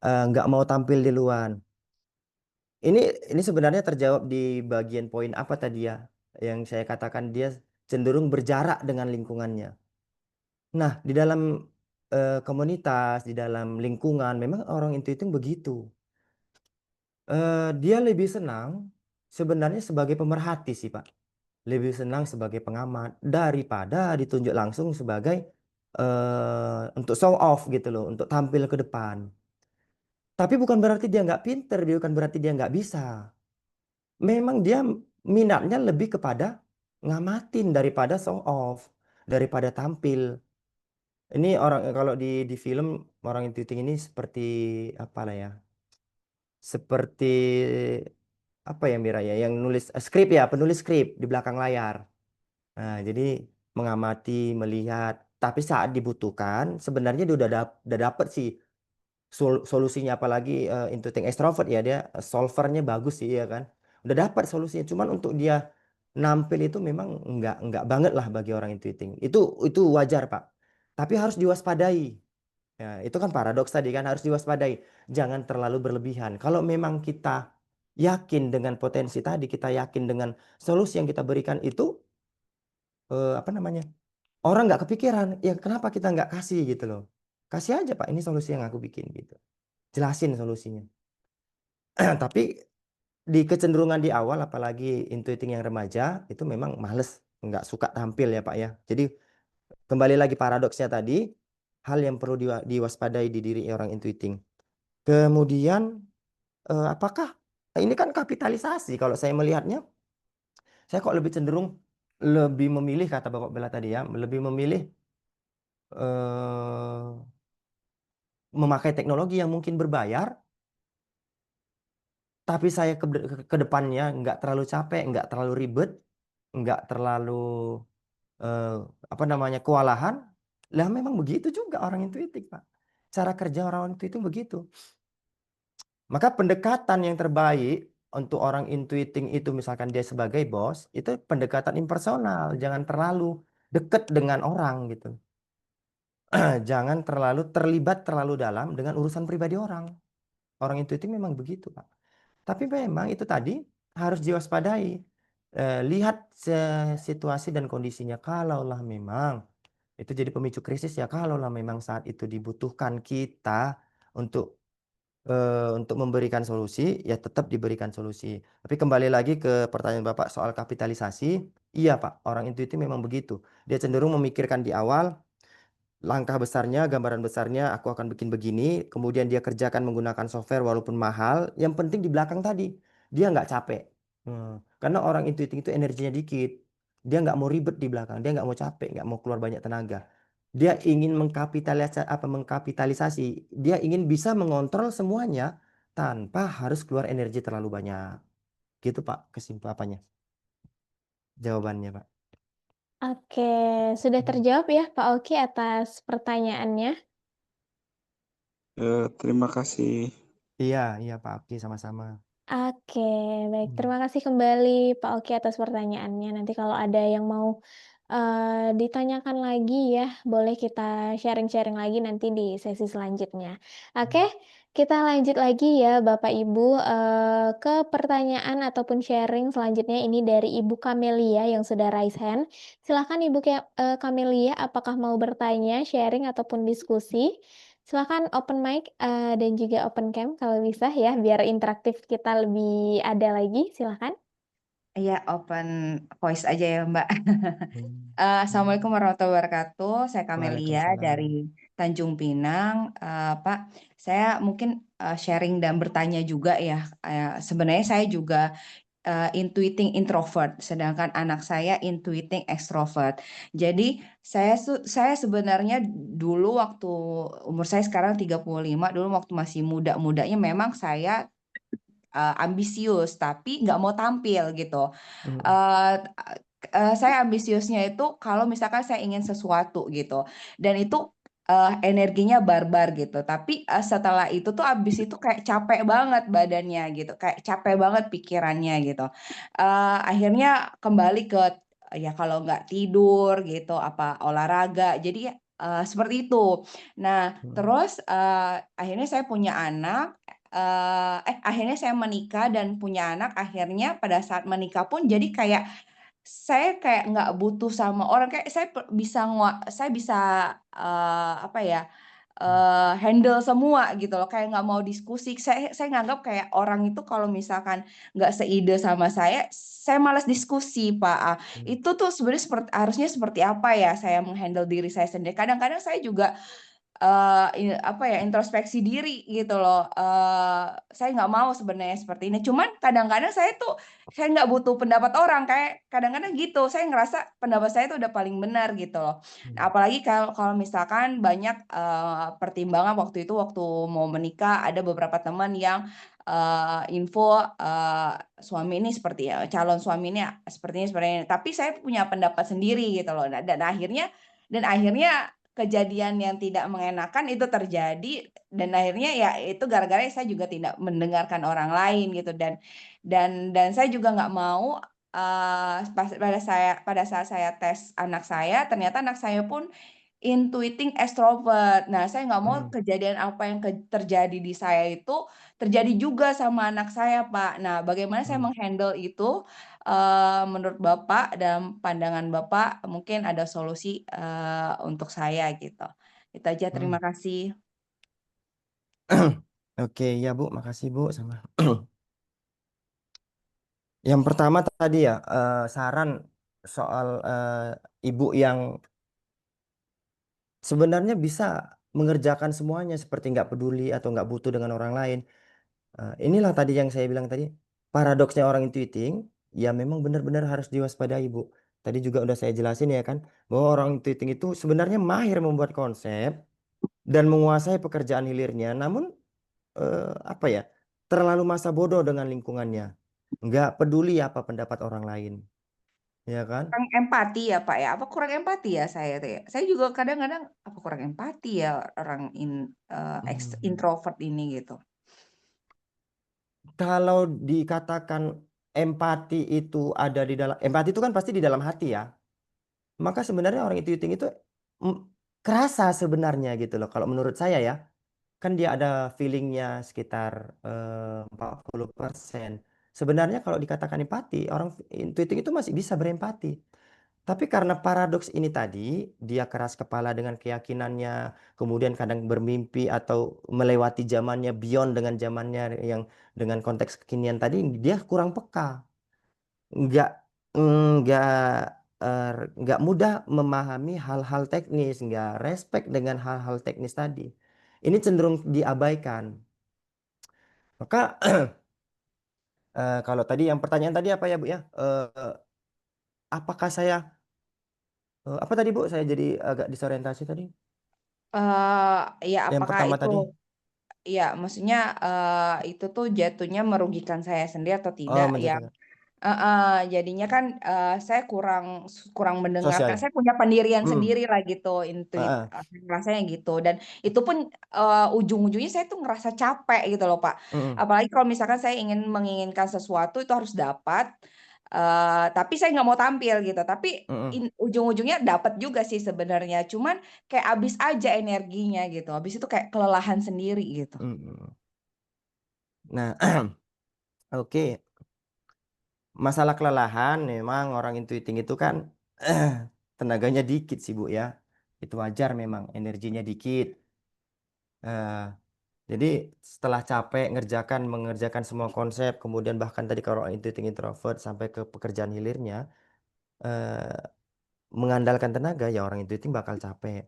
Nggak mau tampil di luar. Ini ini sebenarnya terjawab di bagian poin apa tadi ya yang saya katakan dia cenderung berjarak dengan lingkungannya. Nah, di dalam komunitas, di dalam lingkungan memang orang itu begitu. Dia lebih senang sebenarnya sebagai pemerhati sih Pak. Lebih senang sebagai pengamat daripada ditunjuk langsung sebagai untuk show off gitu loh, untuk tampil ke depan. Tapi bukan berarti dia nggak pinter, bukan berarti dia nggak bisa. Memang dia minatnya lebih kepada ngamatin daripada show off, daripada tampil. Ini orang kalau di film orang intuiting ini seperti apa lah ya? Seperti apa ya Mira ya? Yang nulis skrip ya, penulis skrip di belakang layar. Nah, jadi mengamati, melihat, tapi saat dibutuhkan sebenarnya dia udah dapet sih solusinya, apalagi intuiting extrovert ya, dia solvernya bagus sih ya kan. Udah dapat solusinya, cuman untuk dia nampil itu memang enggak banget lah bagi orang intuiting. Itu wajar, Pak. Tapi harus diwaspadai. Ya, itu kan paradoks tadi kan, harus diwaspadai. Jangan terlalu berlebihan. Kalau memang kita yakin dengan potensi tadi, kita yakin dengan solusi yang kita berikan itu apa namanya? Orang nggak kepikiran, ya kenapa kita nggak kasih gitu loh. Kasih aja Pak, ini solusi yang aku bikin gitu. Jelasin solusinya. Tapi di kecenderungan di awal, apalagi intuiting yang remaja, itu memang males, nggak suka tampil ya Pak ya. Jadi kembali lagi paradoksnya tadi, hal yang perlu diwaspadai di diri orang intuiting. Kemudian, apakah ini kan kapitalisasi? Kalau saya melihatnya, saya kok lebih cenderung lebih memilih, kata Bapak Bella tadi ya, lebih memilih eh, memakai teknologi yang mungkin berbayar, tapi saya ke depannya nggak terlalu capek, nggak terlalu ribet, nggak terlalu eh, apa namanya kewalahan. Lah memang begitu juga orang intuitif, Pak. Cara kerja orang intuitif begitu. Maka pendekatan yang terbaik untuk orang intuiting itu misalkan dia sebagai bos, itu pendekatan impersonal, jangan terlalu deket dengan orang gitu. Jangan terlalu terlibat terlalu dalam dengan urusan pribadi orang. Orang intuiting memang begitu, Pak. Tapi memang itu tadi harus diwaspadai. Lihat situasi dan kondisinya. Kalaulah memang itu jadi pemicu krisis ya, kalaulah memang saat itu dibutuhkan kita untuk memberikan solusi, ya tetap diberikan solusi. Tapi kembali lagi ke pertanyaan Bapak soal kapitalisasi, iya Pak, orang intuitif memang begitu. Dia cenderung memikirkan di awal, langkah besarnya, gambaran besarnya, aku akan bikin begini, kemudian dia kerjakan menggunakan software walaupun mahal, yang penting di belakang tadi, dia nggak capek. Karena orang intuitif itu energinya dikit, dia nggak mau ribet di belakang, dia nggak mau capek, nggak mau keluar banyak tenaga. Dia ingin mengkapitalisasi, dia ingin bisa mengontrol semuanya tanpa harus keluar energi terlalu banyak. Gitu Pak, kesimpulannya, jawabannya Pak. Oke, sudah terjawab ya Pak Oki atas pertanyaannya. Terima kasih. Iya Pak Oki, sama-sama. Oke, baik. Terima kasih kembali Pak Oki atas pertanyaannya. Nanti kalau ada yang mau ditanyakan lagi ya, boleh kita sharing-sharing lagi nanti di sesi selanjutnya. Oke, kita lanjut lagi ya Bapak Ibu ke pertanyaan ataupun sharing selanjutnya ini dari Ibu Kamelia yang sudah raise hand. Silakan Ibu Kamelia, apakah mau bertanya, sharing ataupun diskusi? Silakan open mic dan juga open cam kalau bisa ya, biar interaktif kita lebih ada lagi. Silakan. Iya, open voice aja ya, Mbak. Hmm. Assalamualaikum warahmatullahi wabarakatuh. Saya Kamelia Waalaikumsalam. dari Tanjung Pinang. Pak, saya mungkin sharing dan bertanya juga ya. Sebenarnya saya juga intuiting introvert, sedangkan anak saya intuiting extrovert. Jadi saya sebenarnya dulu waktu umur saya sekarang 35, dulu waktu masih muda-mudanya memang saya ambisius tapi nggak mau tampil gitu. Saya ambisiusnya itu kalau misalkan saya ingin sesuatu gitu, dan itu energinya barbar gitu. Tapi setelah itu tuh abis itu kayak capek banget badannya gitu, kayak capek banget pikirannya gitu. Akhirnya kembali ke ya kalau nggak tidur gitu, apa olahraga. Jadi seperti itu. Nah, terus akhirnya saya punya anak. Akhirnya saya menikah dan punya anak. Akhirnya pada saat menikah pun jadi kayak saya kayak nggak butuh sama orang, kayak saya bisa apa ya, handle semua gitu loh, kayak nggak mau diskusi. Saya nganggap kayak orang itu kalau misalkan nggak seide sama saya malas diskusi, Pak. Itu tuh sebenarnya harusnya seperti apa ya saya menghandle diri saya sendiri. Kadang-kadang saya juga apa ya, introspeksi diri gitu loh. Saya nggak mau sebenarnya seperti ini, cuman kadang-kadang saya nggak butuh pendapat orang, kayak kadang-kadang gitu, saya ngerasa pendapat saya itu udah paling benar gitu loh. Nah, apalagi kalau misalkan banyak pertimbangan waktu mau menikah, ada beberapa teman yang info suami ini seperti ya, calon suami ini seperti ini, tapi saya punya pendapat sendiri gitu loh. Nah, dan akhirnya kejadian yang tidak mengenakan itu terjadi, dan akhirnya ya itu gara-gara saya juga tidak mendengarkan orang lain gitu, dan saya juga nggak mau pada saat saya tes anak saya, ternyata anak saya pun intuiting extrovert. Nah, saya nggak mau kejadian apa yang terjadi di saya itu terjadi juga sama anak saya, Pak. Nah, bagaimana saya menghandle itu? Menurut Bapak dan pandangan Bapak mungkin ada solusi untuk saya gitu. Itu aja, terima kasih. Oke, ya Bu, makasih Bu sama. Yang pertama tadi ya, saran soal ibu yang sebenarnya bisa mengerjakan semuanya seperti nggak peduli atau nggak butuh dengan orang lain. Inilah tadi yang saya bilang tadi, paradoksnya orang intuiting, ya memang benar-benar harus diwaspadai Bu. Tadi juga udah saya jelasin ya kan, bahwa orang intuiting itu sebenarnya mahir membuat konsep dan menguasai pekerjaan hilirnya, namun apa ya, terlalu masa bodoh dengan lingkungannya, nggak peduli apa pendapat orang lain, ya kan? Kurang empati ya, Pak ya? Apa kurang empati ya saya tuh ya? Saya juga kadang-kadang apa kurang empati ya orang introvert ini gitu. Kalau dikatakan empati itu ada di dalam, empati itu kan pasti di dalam hati ya. Maka sebenarnya orang intuiting itu mm, kerasa sebenarnya gitu loh. Kalau menurut saya ya, kan dia ada feelingnya sekitar 40%. Sebenarnya kalau dikatakan empati, orang intuiting itu masih bisa berempati. Tapi karena paradoks ini tadi, dia keras kepala dengan keyakinannya, kemudian kadang bermimpi atau melewati zamannya, beyond dengan zamannya yang dengan konteks kekinian tadi, dia kurang peka. Nggak, nggak, nggak mudah memahami hal-hal teknis, nggak respect dengan hal-hal teknis tadi. Ini cenderung diabaikan. Maka kalau tadi yang pertanyaan tadi apa ya Bu ya? Apakah saya, apa tadi Bu? Saya jadi agak disorientasi tadi. Ya Yang apakah pertama itu tadi. ya maksudnya itu tuh jatuhnya merugikan saya sendiri atau tidak Oh, ya? menjatuhkan. Jadinya kan saya kurang kurang mendengarkan. Sosial. Saya punya pendirian Mm, sendiri lah gitu, intuit, ah, rasanya gitu. Dan itu pun ujung-ujungnya saya tuh ngerasa capek gitu loh Pak. mm, Apalagi kalau misalkan saya menginginkan sesuatu itu harus dapat. Tapi saya nggak mau tampil gitu. Tapi mm, ujung-ujungnya dapat juga sih sebenarnya. Cuman kayak habis aja energinya gitu. Habis itu kayak kelelahan sendiri gitu. mm. Nah, oke. Masalah kelelahan memang orang intuiting itu kan tenaganya dikit sih Bu ya. Itu wajar memang energinya dikit. Eh, jadi setelah capek mengerjakan semua konsep, kemudian bahkan tadi kalau intuiting introvert sampai ke pekerjaan hilirnya, eh, mengandalkan tenaga ya orang intuiting bakal capek.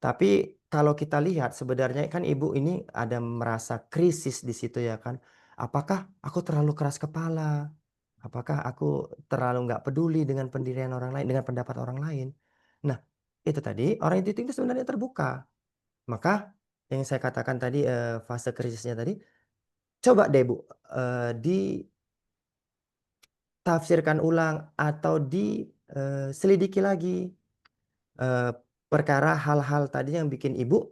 Tapi kalau kita lihat sebenarnya kan ibu ini ada merasa krisis di situ ya kan. Apakah aku terlalu keras kepala? Apakah aku terlalu nggak peduli dengan pendirian orang lain, dengan pendapat orang lain? Nah, itu tadi orang intuiting itu sebenarnya terbuka. Maka yang saya katakan tadi fase krisisnya tadi, coba deh Bu, ditafsirkan ulang atau diselidiki lagi eh, perkara hal-hal tadi yang bikin ibu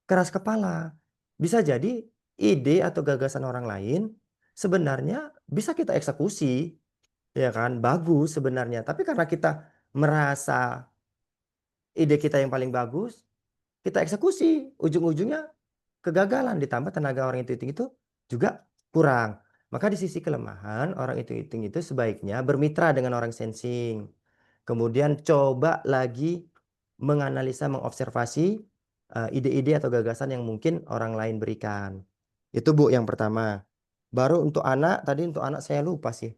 keras kepala. Bisa jadi ide atau gagasan orang lain sebenarnya bisa kita eksekusi, ya kan? Bagus sebenarnya. Tapi karena kita merasa ide kita yang paling bagus, kita eksekusi. Ujung-ujungnya kegagalan ditambah tenaga orang intuiting itu juga kurang. Maka di sisi kelemahan orang intuiting itu sebaiknya bermitra dengan orang sensing. Kemudian coba lagi menganalisa, mengobservasi ide-ide atau gagasan yang mungkin orang lain berikan. Itu Bu yang pertama. Baru untuk anak, tadi untuk anak saya lupa sih.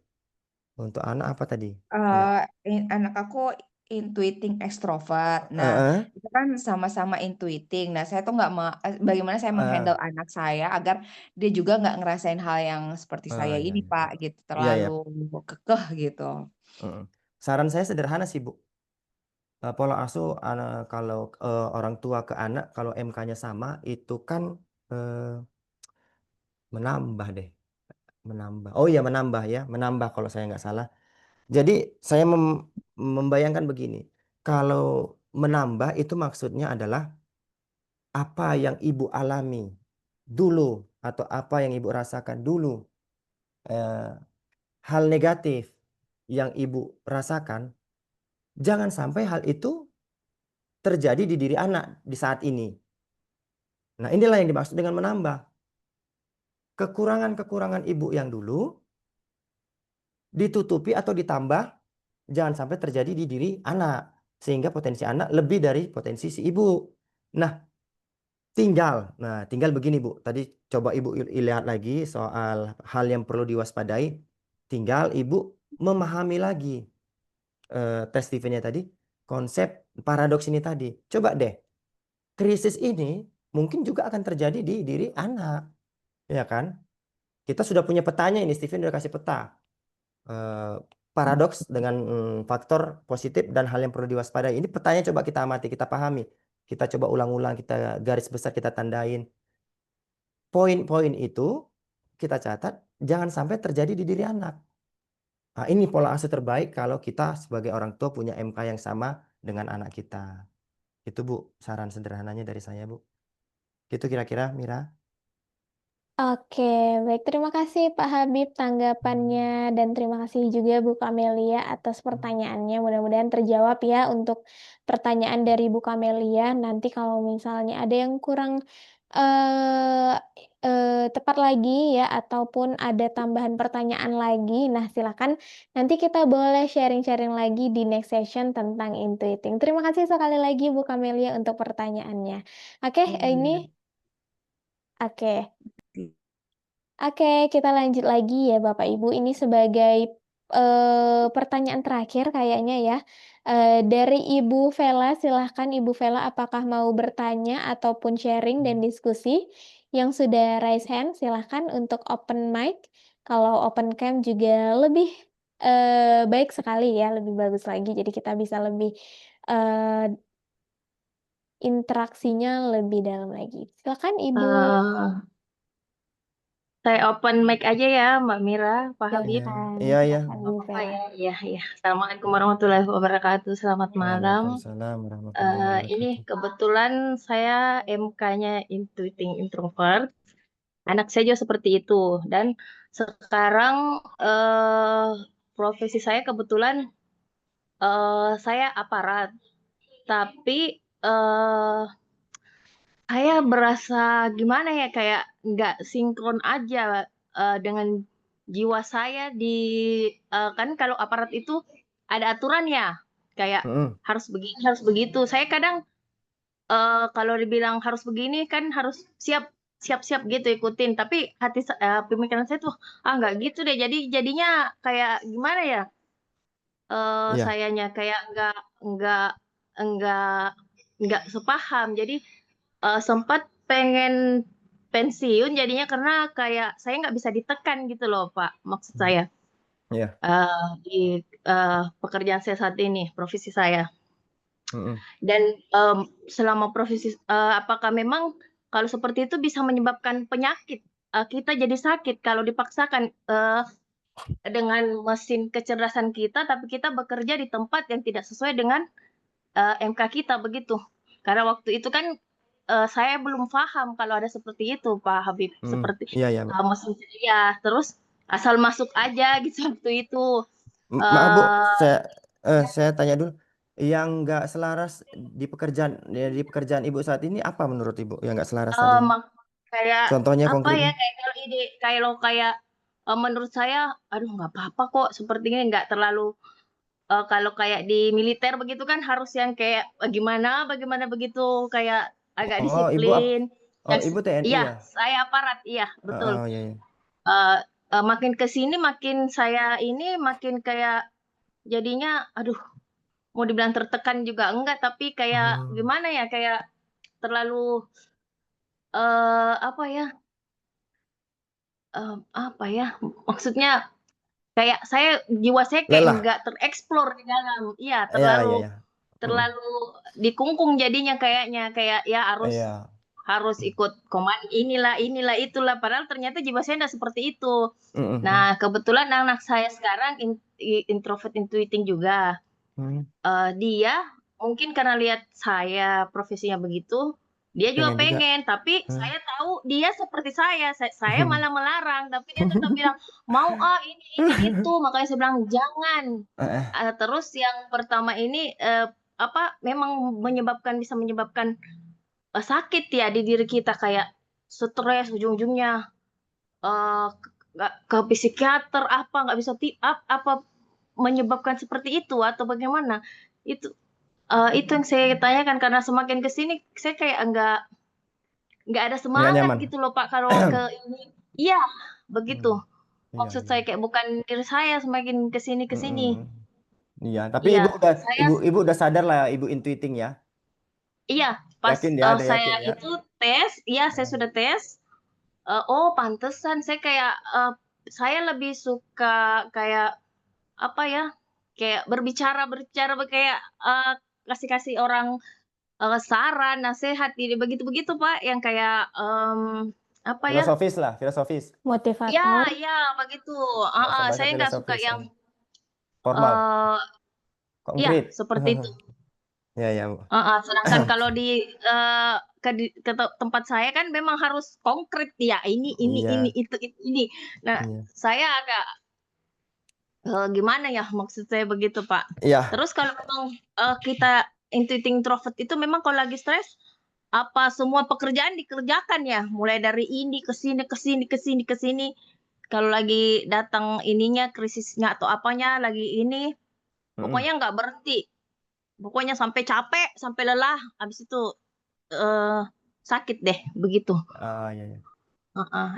Untuk anak apa tadi? Enggak. Anak aku intuiting ekstrovert. Nah, Heeh. itu kan sama-sama intuiting. Nah, saya tuh nggak bagaimana saya Heeh. menghandle anak saya agar dia juga nggak ngerasain hal yang seperti Oh saya iya, ini, iya. Pak, gitu. Iya, Terlalu ya. kekeh gitu. Heeh. Saran saya sederhana sih Bu. Pola asuh kalau orang tua ke anak kalau MK-nya sama itu kan eh, menambah deh, menambah. Oh iya menambah ya, menambah kalau saya nggak salah. Jadi saya membayangkan begini, kalau menambah itu maksudnya adalah apa yang ibu alami dulu atau apa yang ibu rasakan dulu, eh, hal negatif yang ibu rasakan, jangan sampai hal itu terjadi di diri anak di saat ini. Nah, inilah yang dimaksud dengan menambah. Kekurangan-kekurangan ibu yang dulu ditutupi atau ditambah, jangan sampai terjadi di diri anak. Sehingga potensi anak lebih dari potensi si ibu. Nah, tinggal begini Bu. Tadi coba Ibu lihat lagi soal hal yang perlu diwaspadai. Tinggal Ibu memahami lagi tes TV-nya tadi, konsep paradoks ini tadi. Coba deh, krisis ini mungkin juga akan terjadi di diri anak. Ya kan? Kita sudah punya petanya ini, Steven udah kasih peta. eh, Paradoks dengan faktor positif dan hal yang perlu diwaspadai. Ini petanya coba kita amati, kita pahami. Kita coba ulang-ulang, kita garis besar, kita tandain. Poin-poin itu kita catat, jangan sampai terjadi di diri anak. Nah, ini pola asuh terbaik kalau kita sebagai orang tua punya MK yang sama dengan anak kita. Itu Bu, saran sederhananya dari saya Bu. Itu kira-kira Mira. Oke, baik. Terima kasih Pak Habib tanggapannya dan terima kasih juga Bu Kamelia atas pertanyaannya. Mudah-mudahan terjawab ya untuk pertanyaan dari Bu Kamelia. Nanti kalau misalnya ada yang kurang eh, tepat lagi ya ataupun ada tambahan pertanyaan lagi, nah silakan nanti kita boleh sharing-sharing lagi di next session tentang intuiting. Terima kasih sekali lagi Bu Kamelia untuk pertanyaannya. Oke, ini oke. Oke, kita lanjut lagi ya Bapak Ibu. Ini sebagai pertanyaan terakhir kayaknya ya. Dari Ibu Vela, silahkan Ibu Vela apakah mau bertanya ataupun sharing dan diskusi. Yang sudah raise hand, silahkan untuk open mic. Kalau open cam juga lebih baik sekali ya, lebih bagus lagi. Jadi kita bisa lebih eh, interaksinya lebih dalam lagi. Silahkan Ibu. Eh, saya open mic aja ya, Mbak Mira, Pak Habib. Silahkan, Iya, iya. silahkan Ibu Apa Vela. ya? Iya, iya. Assalamualaikum warahmatullahi wabarakatuh. Selamat malam. Waalaikumsalam warahmatullahi Ini wabarakatuh. kebetulan saya MK-nya Intuiting Introvert. Anak saya juga seperti itu. Dan sekarang profesi saya kebetulan saya aparat. Tapi saya berasa gimana ya, kayak nggak sinkron aja dengan jiwa saya kan kalau aparat itu ada aturan ya, kayak Mm-mm. harus begini, harus begitu. Saya kadang kalau dibilang harus begini kan harus siap-siap gitu ikutin, tapi pemikiran saya tuh nggak gitu deh. Jadinya kayak gimana ya, Iya. sayanya kayak nggak nggak nggak sepaham. Jadi sempat pengen pensiun jadinya karena kayak saya nggak bisa ditekan gitu loh Pak, maksud saya Iya. di pekerjaan saya saat ini, profesi saya. Mm-mm. Dan selama profesi apakah memang kalau seperti itu bisa menyebabkan penyakit, kita jadi sakit kalau dipaksakan dengan mesin kecerdasan kita, tapi kita bekerja di tempat yang tidak sesuai dengan MK kita begitu. Karena waktu itu kan saya belum paham kalau ada seperti itu, Pak Habib. Seperti Iya, iya. mesin ya, terus asal masuk aja gitu waktu itu. Maaf Bu, Eh, saya tanya dulu. Yang nggak selaras di pekerjaan Ibu saat ini apa menurut Ibu yang nggak selaras tadi? kayak Contohnya apa ya? konkretnya? Kayak menurut saya, aduh nggak apa-apa kok seperti ini, nggak terlalu kalau kayak di militer begitu kan harus yang kayak bagaimana begitu, kayak agak Oh, disiplin. Ibu TNI Iya, ya? saya aparat, iya betul. Oh, iya, iya. Makin ke sini makin saya ini makin kayak jadinya, aduh, mau dibilang tertekan juga enggak, tapi kayak gimana ya, kayak terlalu apa ya, maksudnya kayak jiwa saya kayak Lelah. enggak tereksplor di dalam, iya Iya, iya, iya. terlalu dikungkung jadinya, kayaknya kayak ya Iya. harus ikut komando inilah itulah, padahal ternyata jiwa saya enggak seperti itu. Mm-mm. Nah, kebetulan anak saya sekarang introvert intuiting juga. Dia mungkin karena lihat saya profesinya begitu, dia juga Pengen juga. pengen, tapi saya tahu dia seperti saya malah melarang, tapi dia tetap bilang mau ini itu, makanya saya bilang jangan. Terus yang pertama ini memang bisa menyebabkan sakit ya di diri kita, kayak stres ujung-ujungnya ke psikiater, nggak bisa apa menyebabkan seperti itu atau bagaimana. Itu yang saya tanyakan, karena semakin ke sini saya kayak nggak ada Nggak semangat nyaman. gitu loh Pak kalau ke ini. Iya, begitu. Iya, Maksud iya. saya kayak bukan diri saya semakin ke sini. Iya, tapi Iya, ibu udah sadar lah ibu intuiting ya. iya, pas Yakin ya, ada saya yakin ya. itu tes, saya sudah tes. Pantesan saya kayak saya lebih suka kayak apa ya? Kayak berbicara kayak kasih orang saran, nasihat, begitu-begitu Pak, yang kayak apa ya? Filosofis lah, filosofis. Motivator. Ya, begitu. Bahasa-bahasa Saya nggak suka filosofis yang kan. Formal, ya konkret. seperti itu. Ya, ya, Bu. Sedangkan kalau di tempat saya kan memang harus konkret ya, ini Iya, itu ini. Nah, iya, saya agak gimana ya maksud saya begitu, Pak. iya, Terus kalau memang kita intuiting introvert itu memang kalau lagi stres apa semua pekerjaan dikerjakan ya, mulai dari ini ke sini ke sini ke sini ke sini. Kalau lagi datang ininya krisisnya atau apanya lagi ini, mm-mm. pokoknya nggak berhenti. Pokoknya sampai capek, sampai lelah, habis itu sakit deh begitu. Iya, iya.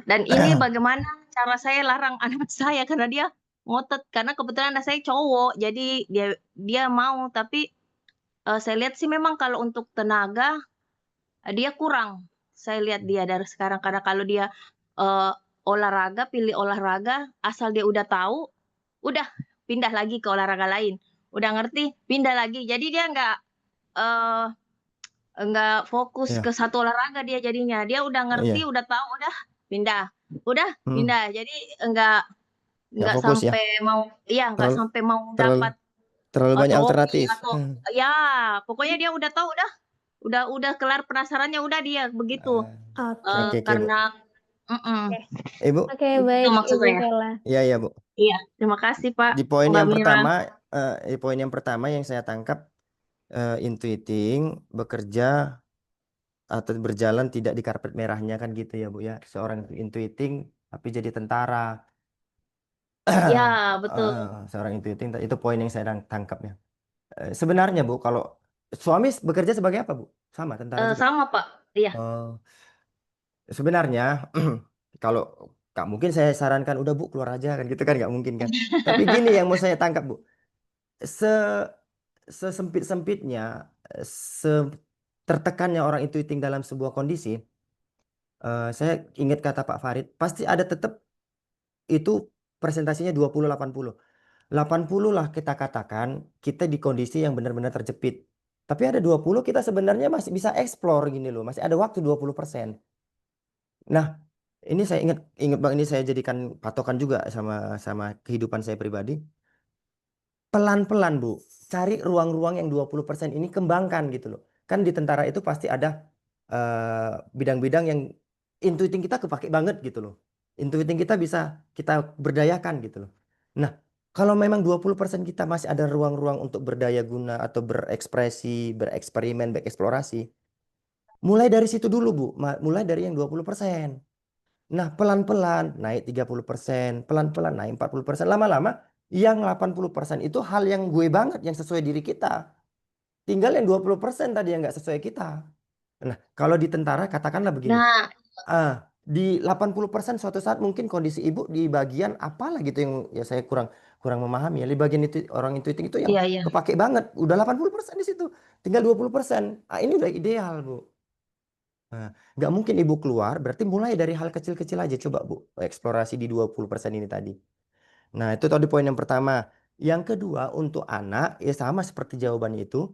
Dan ini bagaimana cara saya larang anak saya karena dia ngotot karena kebetulan anak saya cowok, jadi dia mau tapi saya lihat sih memang kalau untuk tenaga dia kurang. Saya lihat dia dari sekarang karena kalau dia olahraga, pilih olahraga, asal dia udah tahu, udah pindah lagi ke olahraga lain. Udah ngerti, pindah lagi. Jadi dia nggak fokus Iya, ke satu olahraga dia jadinya. Dia udah ngerti, iya. udah tahu, udah pindah. Udah Hmm, pindah. Jadi nggak nggak nggak fokus ya. sampai mau nggak Terlalu, sampai mau terlalu, dapat terlalu banyak topi alternatif. atau ya pokoknya dia udah tahu udah kelar penasarannya udah dia begitu. Oke. Oke, oke, Bu. Karena Ibu, Oke, itu baik maksud Ibu saya. Vela. iya, iya, Bu. Iya, terima kasih Pak Di poin Mbak yang Mira. pertama, yang saya tangkap, intuiting bekerja atau berjalan tidak di karpet merahnya kan gitu ya, Bu ya. Seorang intuiting tapi jadi tentara. Ya, betul. Seorang intuiting itu poin yang saya tangkap ya. Sebenarnya Bu, kalau suami bekerja sebagai apa Bu? Sama tentara juga. Sama Pak. Iya. Sebenarnya kalau nggak mungkin saya sarankan udah Bu keluar aja kan gitu kan nggak mungkin kan. Tapi gini yang mau saya tangkap Bu, se sesempit-sempitnya, tertekannya orang intuiting dalam sebuah kondisi, saya ingat kata Pak Farid, pasti ada tetap itu presentasinya 20-80. 80 lah kita katakan kita di kondisi yang benar-benar terjepit. Tapi ada 20 kita sebenarnya masih bisa explore gini loh, masih ada waktu 20%. Nah, ini saya ingat Bang, ini saya jadikan patokan juga sama kehidupan saya pribadi. Pelan-pelan Bu, cari ruang-ruang yang 20% ini kembangkan gitu loh. Kan di tentara itu pasti ada bidang-bidang yang intuiting kita kepake banget gitu loh. Intuiting kita bisa kita berdayakan gitu loh. Nah, kalau memang 20% kita masih ada ruang-ruang untuk berdaya guna atau berekspresi, bereksperimen, bereksplorasi, mulai dari situ dulu Bu, mulai dari yang 20%. Nah, pelan-pelan naik 30%, pelan-pelan naik 40%, lama-lama yang 80% itu hal yang gue banget, yang sesuai diri kita. Tinggal yang 20% tadi yang nggak sesuai kita. Nah, kalau di tentara katakanlah begini. Nah, Di 80% suatu saat mungkin kondisi ibu di bagian apalah gitu yang ya saya kurang memahami ya. Di bagian itu orang intuiting itu yang iya. kepake banget. Udah 80% di situ. Tinggal 20%. Ini udah ideal, Bu. Nah, nggak mungkin ibu keluar, berarti mulai dari hal kecil-kecil aja coba Bu, eksplorasi di 20% ini tadi. Nah, itu tadi poin yang pertama. Yang kedua, untuk anak, ya sama seperti jawabannya itu,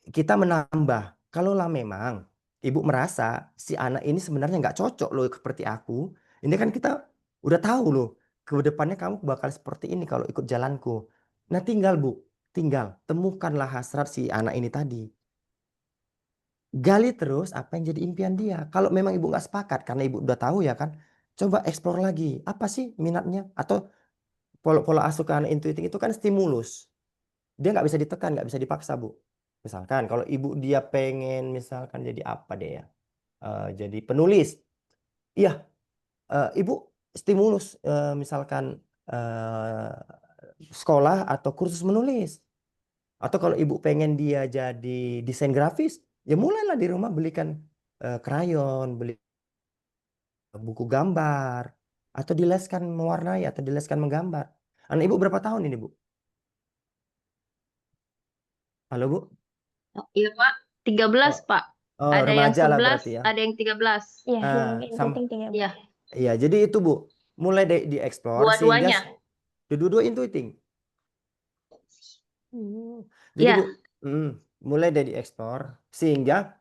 kita menambah. Kalaulah memang ibu merasa si anak ini sebenarnya nggak cocok loh seperti aku, ini kan kita udah tahu loh, ke depannya kamu bakal seperti ini kalau ikut jalanku. Nah, tinggal Bu, tinggal temukanlah hasrat si anak ini tadi. Gali terus apa yang jadi impian dia. Kalau memang ibu nggak sepakat karena ibu udah tahu ya kan, coba eksplor lagi. Apa sih minatnya? Atau pola asuh ke anak intuiting itu kan stimulus. Dia nggak bisa ditekan, nggak bisa dipaksa Bu. Misalkan kalau ibu dia pengen misalkan jadi apa deh ya, jadi penulis. Iya, ibu stimulus misalkan eh, sekolah atau kursus menulis. Atau kalau ibu pengen dia jadi desain grafis, ya mulailah di rumah belikan krayon, beli buku gambar, atau dileskan mewarnai atau dileskan menggambar. Anak ibu berapa tahun ini Bu? Halo Bu? Iya Pak, 13 Oh, Pak. oh, Ada yang remaja lah 11, berarti ya. ada yang 13. Iya, yang Sam intuiting 13. Iya, Iya, jadi itu Bu, mulai dieksplor sehingga dua-duanya. dua-dua intuiting. Jadi Iya. Bu, mulai dari dieksplor sehingga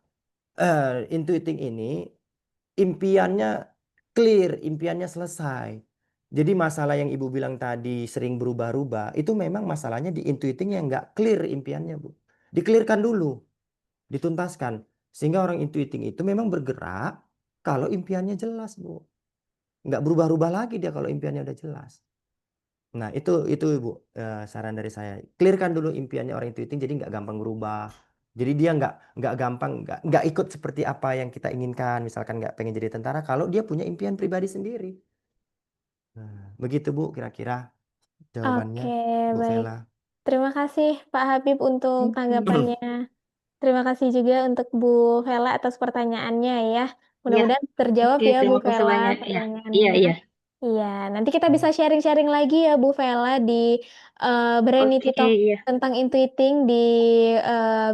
intuiting ini impiannya clear, impiannya selesai. Jadi masalah yang Ibu bilang tadi sering berubah-ubah, itu memang masalahnya di intuiting yang nggak clear impiannya Bu. Dikelirkan dulu, dituntaskan. Sehingga orang intuiting itu memang bergerak kalau impiannya jelas, Bu. Nggak berubah-ubah lagi dia kalau impiannya udah jelas. Nah, itu Bu, saran dari saya. Clearkan dulu impiannya orang intuiting, jadi nggak gampang berubah. Jadi dia nggak gampang, nggak ikut seperti apa yang kita inginkan. Misalkan nggak pengen jadi tentara, kalau dia punya impian pribadi sendiri. Nah, begitu Bu, kira-kira jawabannya, Oke, Bu baik. Vela. Terima kasih Pak Habib untuk Oke. tanggapannya. Terima kasih juga untuk Bu Vela atas pertanyaannya ya. Iya, Mudah-mudahan terjawab oke, ya Bu terima kasih Vela banyak. Iya, iya, pertanyaannya. iya. Iya, nanti kita bisa sharing-sharing lagi ya Bu Vela di Brainy Oke, Talk iya. tentang intuiting di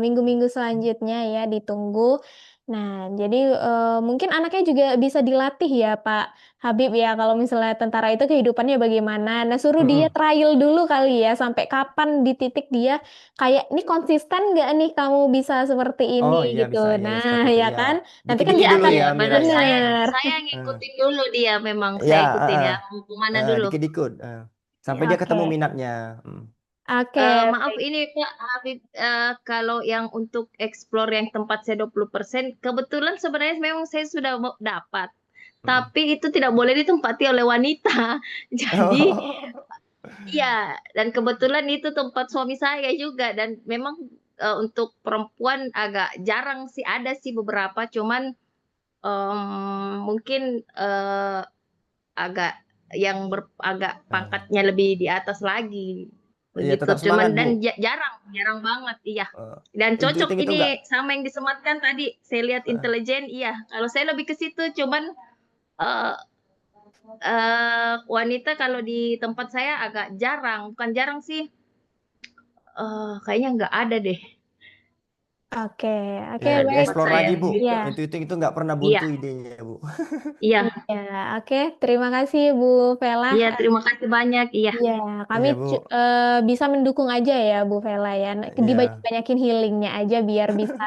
minggu-minggu selanjutnya ya, ditunggu. Nah, jadi mungkin anaknya juga bisa dilatih ya Pak Habib ya, kalau misalnya tentara itu kehidupannya bagaimana. Nah, suruh dia trial dulu kali ya, sampai kapan di titik dia kayak, ini konsisten nggak nih kamu bisa seperti Oh ini iya, gitu. bisa ya, Nah, seperti itu ya ya. kan? Nanti kan Dikit-dikit dia dulu akan Iya, ya, Mira benar. ya. bener. Saya Eh, ngikutin dulu dia, memang Ya, saya ikutin ya. Mau kemana dulu? dikit-dikit. Sampai Iya. dia Oke, ketemu minatnya. oke, Maaf baik. ini Kak Habib, kalau yang untuk explore yang tempat saya 20%, kebetulan sebenarnya memang saya sudah dapat. Tapi itu tidak boleh ditempati oleh wanita. Jadi Oh. iya, dan kebetulan itu tempat suami saya juga, dan memang untuk perempuan agak jarang sih, ada sih beberapa, cuman mungkin agak agak pangkatnya lebih di atas lagi, Iya, begitu. tetap semangat, Cuman Bu. dan jarang, jarang banget, iya. Eh, Dan cocok Intuiting itu enggak. ini sama yang disematkan tadi. Saya lihat intelijen, iya. Kalau saya lebih ke situ, cuman eh, wanita kalau di tempat saya agak jarang, bukan jarang sih, kayaknya nggak ada deh Oke, oke, Ya, baik. tempat dieksplor saya, lagi, Bu. gitu. Ya, Intuiting itu nggak pernah Iya, buntu idenya, Bu. iya, iya, oke. Terima kasih Bu Vela. iya. Terima kasih banyak. Iya, Iya, kami Iya, Bu. bisa mendukung aja ya Bu Vela ya. Iya, Dibanyak-banyakin healingnya aja biar bisa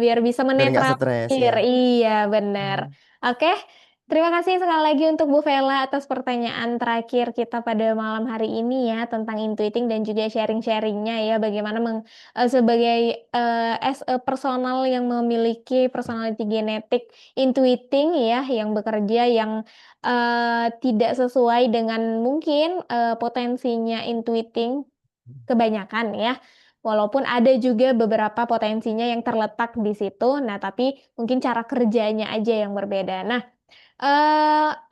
biar bisa biar nggak stres menetralisir. ya. Iya, benar. Hmm. Oke, terima kasih sekali lagi untuk Bu Vela atas pertanyaan terakhir kita pada malam hari ini ya tentang intuiting dan juga sharing-sharingnya ya bagaimana sebagai as a personal yang memiliki personality genetik intuiting ya yang bekerja yang tidak sesuai dengan mungkin potensinya intuiting kebanyakan ya. Walaupun ada juga beberapa potensinya yang terletak di situ, nah tapi mungkin cara kerjanya aja yang berbeda. Nah,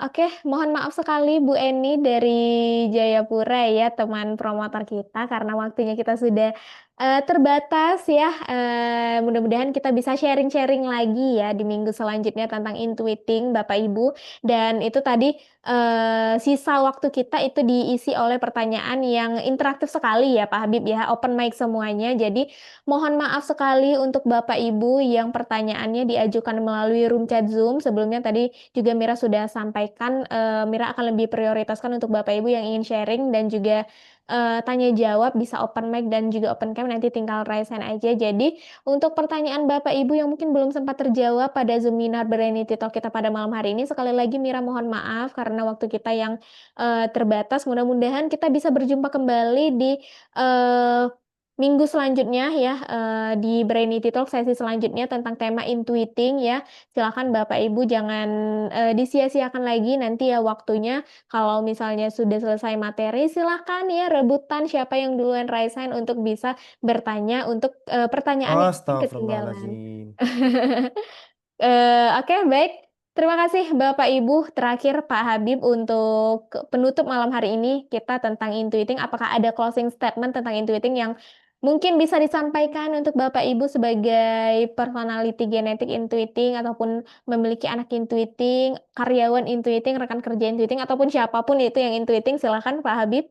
oke, mohon maaf sekali Bu Eni dari Jayapura ya, teman promotor kita, karena waktunya kita sudah terbatas ya. Mudah-mudahan kita bisa sharing-sharing lagi ya di minggu selanjutnya tentang intuiting, Bapak Ibu. Dan itu tadi sisa waktu kita itu diisi oleh pertanyaan yang interaktif sekali ya, Pak Habib ya, open mic semuanya. Jadi mohon maaf sekali untuk Bapak Ibu yang pertanyaannya diajukan melalui room chat Zoom. Sebelumnya tadi juga Mira sudah sampaikan, Mira akan lebih prioritaskan untuk Bapak Ibu yang ingin sharing dan juga tanya jawab bisa open mic dan juga open cam, nanti tinggal raise hand aja. Jadi untuk pertanyaan Bapak Ibu yang mungkin belum sempat terjawab pada Zoominar Berenity Talk kita pada malam hari ini, sekali lagi Mira mohon maaf karena waktu kita yang terbatas. Mudah-mudahan kita bisa berjumpa kembali di eh, minggu selanjutnya ya, di Brainity Talk sesi selanjutnya tentang tema intuiting ya. Silakan Bapak Ibu jangan disia-siakan lagi nanti ya waktunya. Kalau misalnya sudah selesai materi, silahkan ya rebutan siapa yang duluan raise hand untuk bisa bertanya untuk pertanyaan yang mungkin ketinggalan. Astagfirullahaladzim. Oke, baik. Terima kasih Bapak Ibu. Terakhir Pak Habib untuk penutup malam hari ini kita tentang intuiting. Apakah ada closing statement tentang intuiting yang mungkin bisa disampaikan untuk Bapak Ibu sebagai personality genetik intuiting ataupun memiliki anak intuiting, karyawan intuiting, rekan kerja intuiting ataupun siapapun itu yang intuiting, silakan Pak Habib.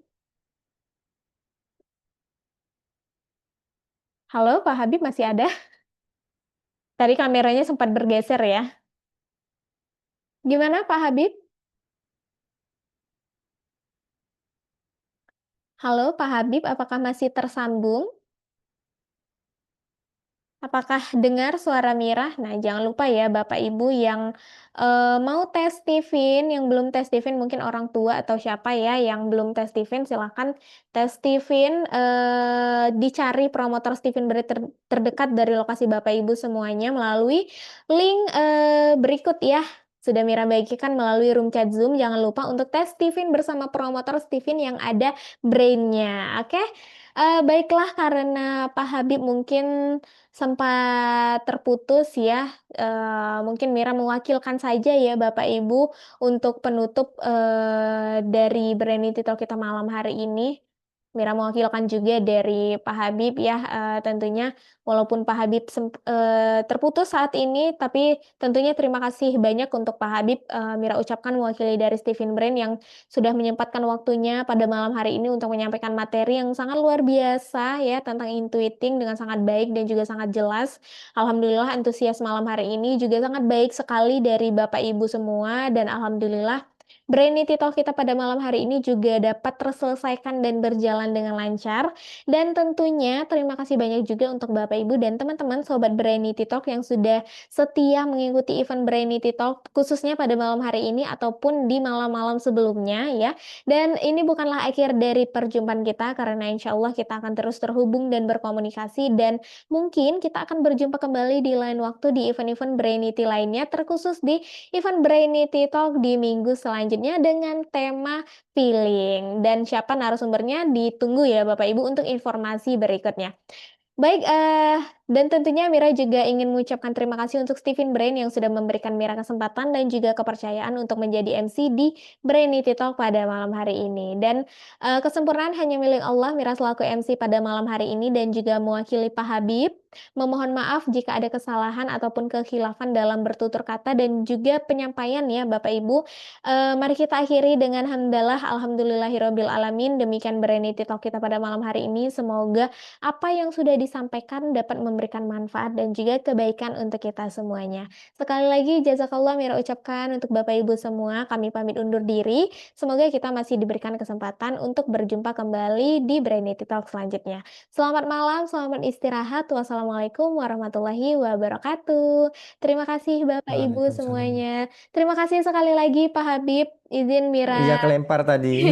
Halo, Pak Habib masih ada? Tadi kameranya sempat bergeser ya. Gimana Pak Habib? Halo Pak Habib, apakah masih tersambung? Apakah dengar suara Mira? Nah, jangan lupa ya Bapak Ibu yang mau tes Tivin, yang belum tes Tivin mungkin orang tua atau siapa ya yang belum tes Tivin, silahkan tes Tivin, dicari promotor Tivin terdekat dari lokasi Bapak Ibu semuanya melalui link berikut ya. Sudah Mira bagikan melalui room chat Zoom. Jangan lupa untuk tes Tivin bersama promotor Tivin yang ada brain-nya. Oke? Baiklah, karena Pak Habib mungkin sempat terputus ya, mungkin Mira mewakilkan saja ya Bapak Ibu untuk penutup dari Berenity Talk kita malam hari ini. Mira mewakilkan juga dari Pak Habib ya, tentunya walaupun Pak Habib terputus saat ini, tapi tentunya terima kasih banyak untuk Pak Habib, Mira ucapkan mewakili dari Steven Brain yang sudah menyempatkan waktunya pada malam hari ini untuk menyampaikan materi yang sangat luar biasa ya tentang intuiting dengan sangat baik dan juga sangat jelas. Alhamdulillah antusias malam hari ini juga sangat baik sekali dari Bapak Ibu semua dan alhamdulillah Brainity Talk kita pada malam hari ini juga dapat terselesaikan dan berjalan dengan lancar. Dan tentunya terima kasih banyak juga untuk Bapak Ibu dan teman-teman Sobat Brainity Talk yang sudah setia mengikuti event Brainity Talk khususnya pada malam hari ini ataupun di malam-malam sebelumnya ya. Dan ini bukanlah akhir dari perjumpaan kita karena insya Allah kita akan terus terhubung dan berkomunikasi dan mungkin kita akan berjumpa kembali di lain waktu di event-event Brainity lainnya terkhusus di event Brainity Talk di minggu selanjutnya dengan tema feeling. Dan siapa narasumbernya ditunggu ya Bapak Ibu untuk informasi berikutnya. Baik, dan tentunya Mira juga ingin mengucapkan terima kasih untuk Steven Brain yang sudah memberikan Mira kesempatan dan juga kepercayaan untuk menjadi MC di Brainity Talk pada malam hari ini. Dan kesempurnaan hanya milik Allah, Mira selaku MC pada malam hari ini dan juga mewakili Pak Habib. Memohon maaf jika ada kesalahan ataupun kekhilafan dalam bertutur kata dan juga penyampaian ya Bapak Ibu. Mari kita akhiri dengan hamdalah alhamdulillahirabbil alamin. Demikian Brainity Talk kita pada malam hari ini. Semoga apa yang sudah disampaikan dapat memberikan manfaat dan juga kebaikan untuk kita semuanya. Sekali lagi jazakallah Mira ucapkan untuk Bapak Ibu semua. Kami pamit undur diri. Semoga kita masih diberikan kesempatan untuk berjumpa kembali di Brainity Talk selanjutnya. Selamat malam, selamat istirahat. Wassalamualaikum warahmatullahi wabarakatuh. Terima kasih Bapak Ibu Waalaikumsalam. semuanya. Terima kasih sekali lagi Pak Habib. Izin Mira Iya kelempar tadi.